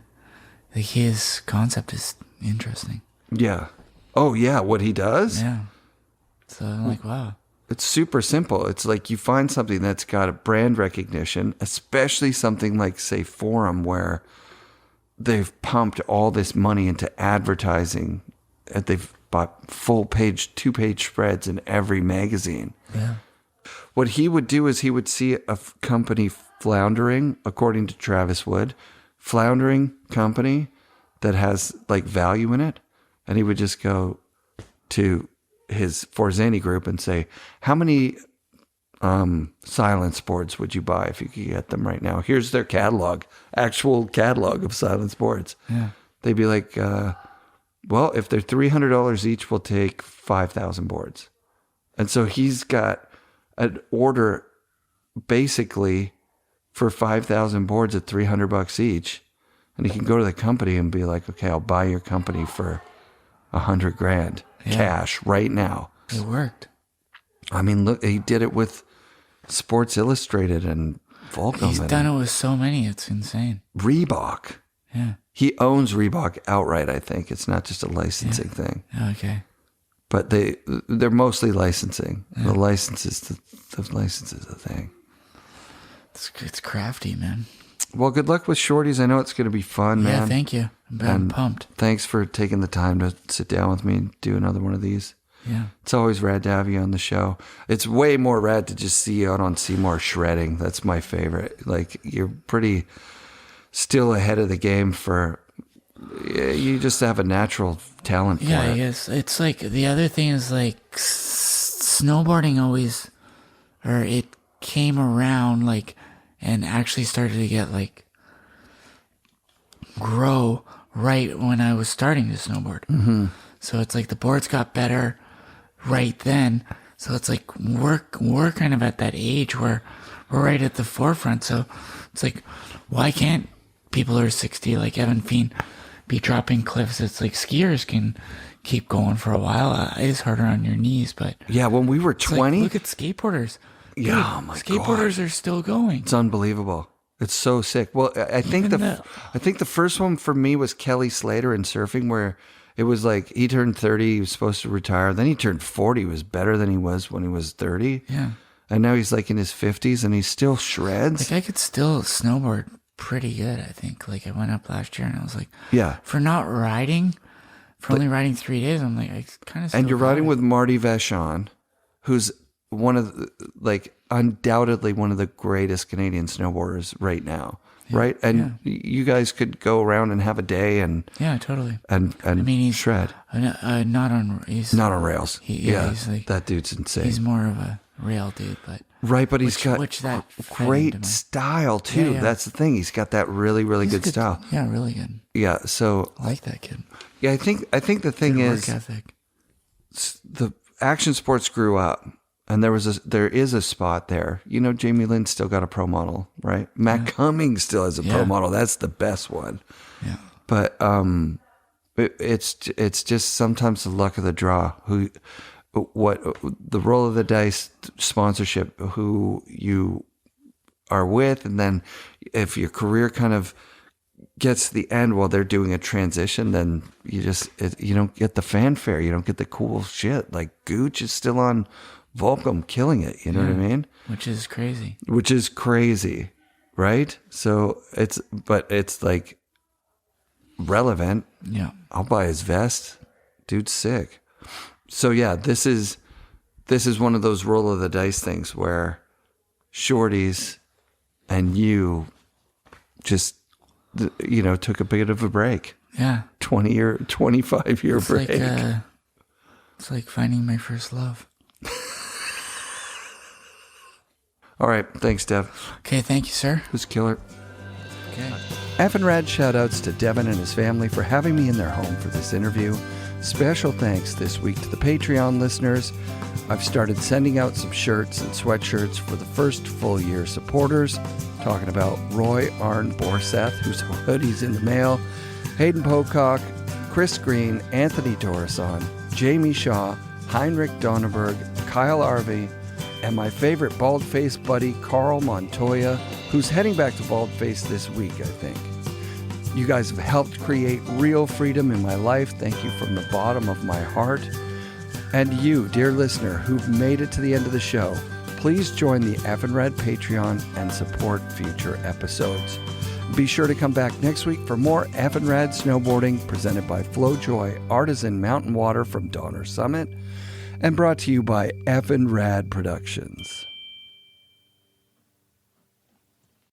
Like his concept is interesting. Yeah. Oh, yeah, what he does? Yeah. So I'm like, wow. It's super simple. It's like you find something that's got a brand recognition, especially something like, say, Forum, where they've pumped all this money into advertising. They've bought full-page, 2-page spreads in every magazine. Yeah. What he would do is he would see a company floundering, according to Travis Wood, floundering company that has like value in it, and he would just go to his Forzani group and say, how many silence boards would you buy if you could get them right now? Here's their catalog, actual catalog of silence boards. Yeah. They'd be like, well, if they're $300 each, we'll take 5,000 boards. And so he's got an order basically for 5,000 boards at $300 each. And he can go to the company and be like, okay, I'll buy your company for $100,000 cash right now. It worked. I mean, look, he did it with Sports Illustrated and Volcom. He's done it with so many. It's insane. Reebok. Yeah. He owns Reebok outright, I think. It's not just a licensing thing. Okay. But they're mostly licensing. Yeah. The license is the thing. It's crafty, man. Well, good luck with Shorties. I know it's going to be fun, man. Yeah, thank you. I'm pumped. Thanks for taking the time to sit down with me and do another one of these. Yeah. It's always rad to have you on the show. It's way more rad to just see you out on Seymour shredding. That's my favorite. Like, you're pretty still ahead of the game you just have a natural talent for it. Yeah, I guess. It's like, the other thing is like, snowboarding always, or it came around like, and actually started to get like, grow right when I was starting to snowboard. Mm-hmm. So it's like the boards got better right then. So it's like we're kind of at that age where we're right at the forefront. So it's like, why can't people who are 60 like Evan Feen be dropping cliffs? It's like skiers can keep going for a while. It's harder on your knees, but yeah, when we were 20, like, look at skateboarders. Yeah, dude, oh my skateboarders God. Are still going. It's unbelievable. It's so sick. Well, I think the first one for me was Kelly Slater in surfing, where it was like he turned 30, he was supposed to retire. Then he turned 40, he was better than he was when he was 30. Yeah. And now he's like in his 50s and he still shreds. Like I could still snowboard pretty good, I think. Like I went up last year and I was like, yeah. For not riding, only riding 3 days, I'm like, I kind of. And you're riding with Marty Vachon, who's one of the, like, undoubtedly one of the greatest Canadian snowboarders right now, right? And you guys could go around and have a day and totally. And I mean, he's shred. Not on rails. He's like, that dude's insane. He's more of a rail dude, but right. But he's got that great style too. Yeah. That's the thing. He's got that really, really good style. Yeah, really good. Yeah. So I like that kid. Yeah, I think the thing is, work ethic. The action sports grew up. And there is a spot there. You know, Jamie Lynn's still got a pro model, right? Matt Cummings still has a pro model. That's the best one. Yeah. But it's just sometimes the luck of the draw. What the roll of the dice, sponsorship, who you are with, and then if your career kind of gets to the end while they're doing a transition, then you don't get the fanfare. You don't get the cool shit. Like Gooch is still on Volcom killing it. You know what I mean? Which is crazy. Which is crazy, right? So it's like relevant. Yeah. I'll buy his vest. Dude's sick. So yeah, this is one of those roll of the dice things where Shorty's and you just, took a bit of a break. Yeah. 25-year break. It's like finding my first love. All right. Thanks, Dev. Okay. Thank you, sir. It was killer. Okay. FNRad shout-outs to Devon and his family for having me in their home for this interview. Special thanks this week to the Patreon listeners. I've started sending out some shirts and sweatshirts for the first full year supporters. Talking about Roy Arn Borseth, whose hoodie's in the mail, Hayden Pocock, Chris Green, Anthony Dorison, Jamie Shaw, Heinrich Donnerberg, Kyle Arvey, and my favorite bald-faced buddy, Carl Montoya, who's heading back to Baldface this week, I think. You guys have helped create real freedom in my life. Thank you from the bottom of my heart. And you, dear listener, who've made it to the end of the show, please join the FNRad Patreon and support future episodes. Be sure to come back next week for more FNRad snowboarding presented by Flojoy Artesian Mountain Water from Donner Summit and brought to you by FNRad Productions.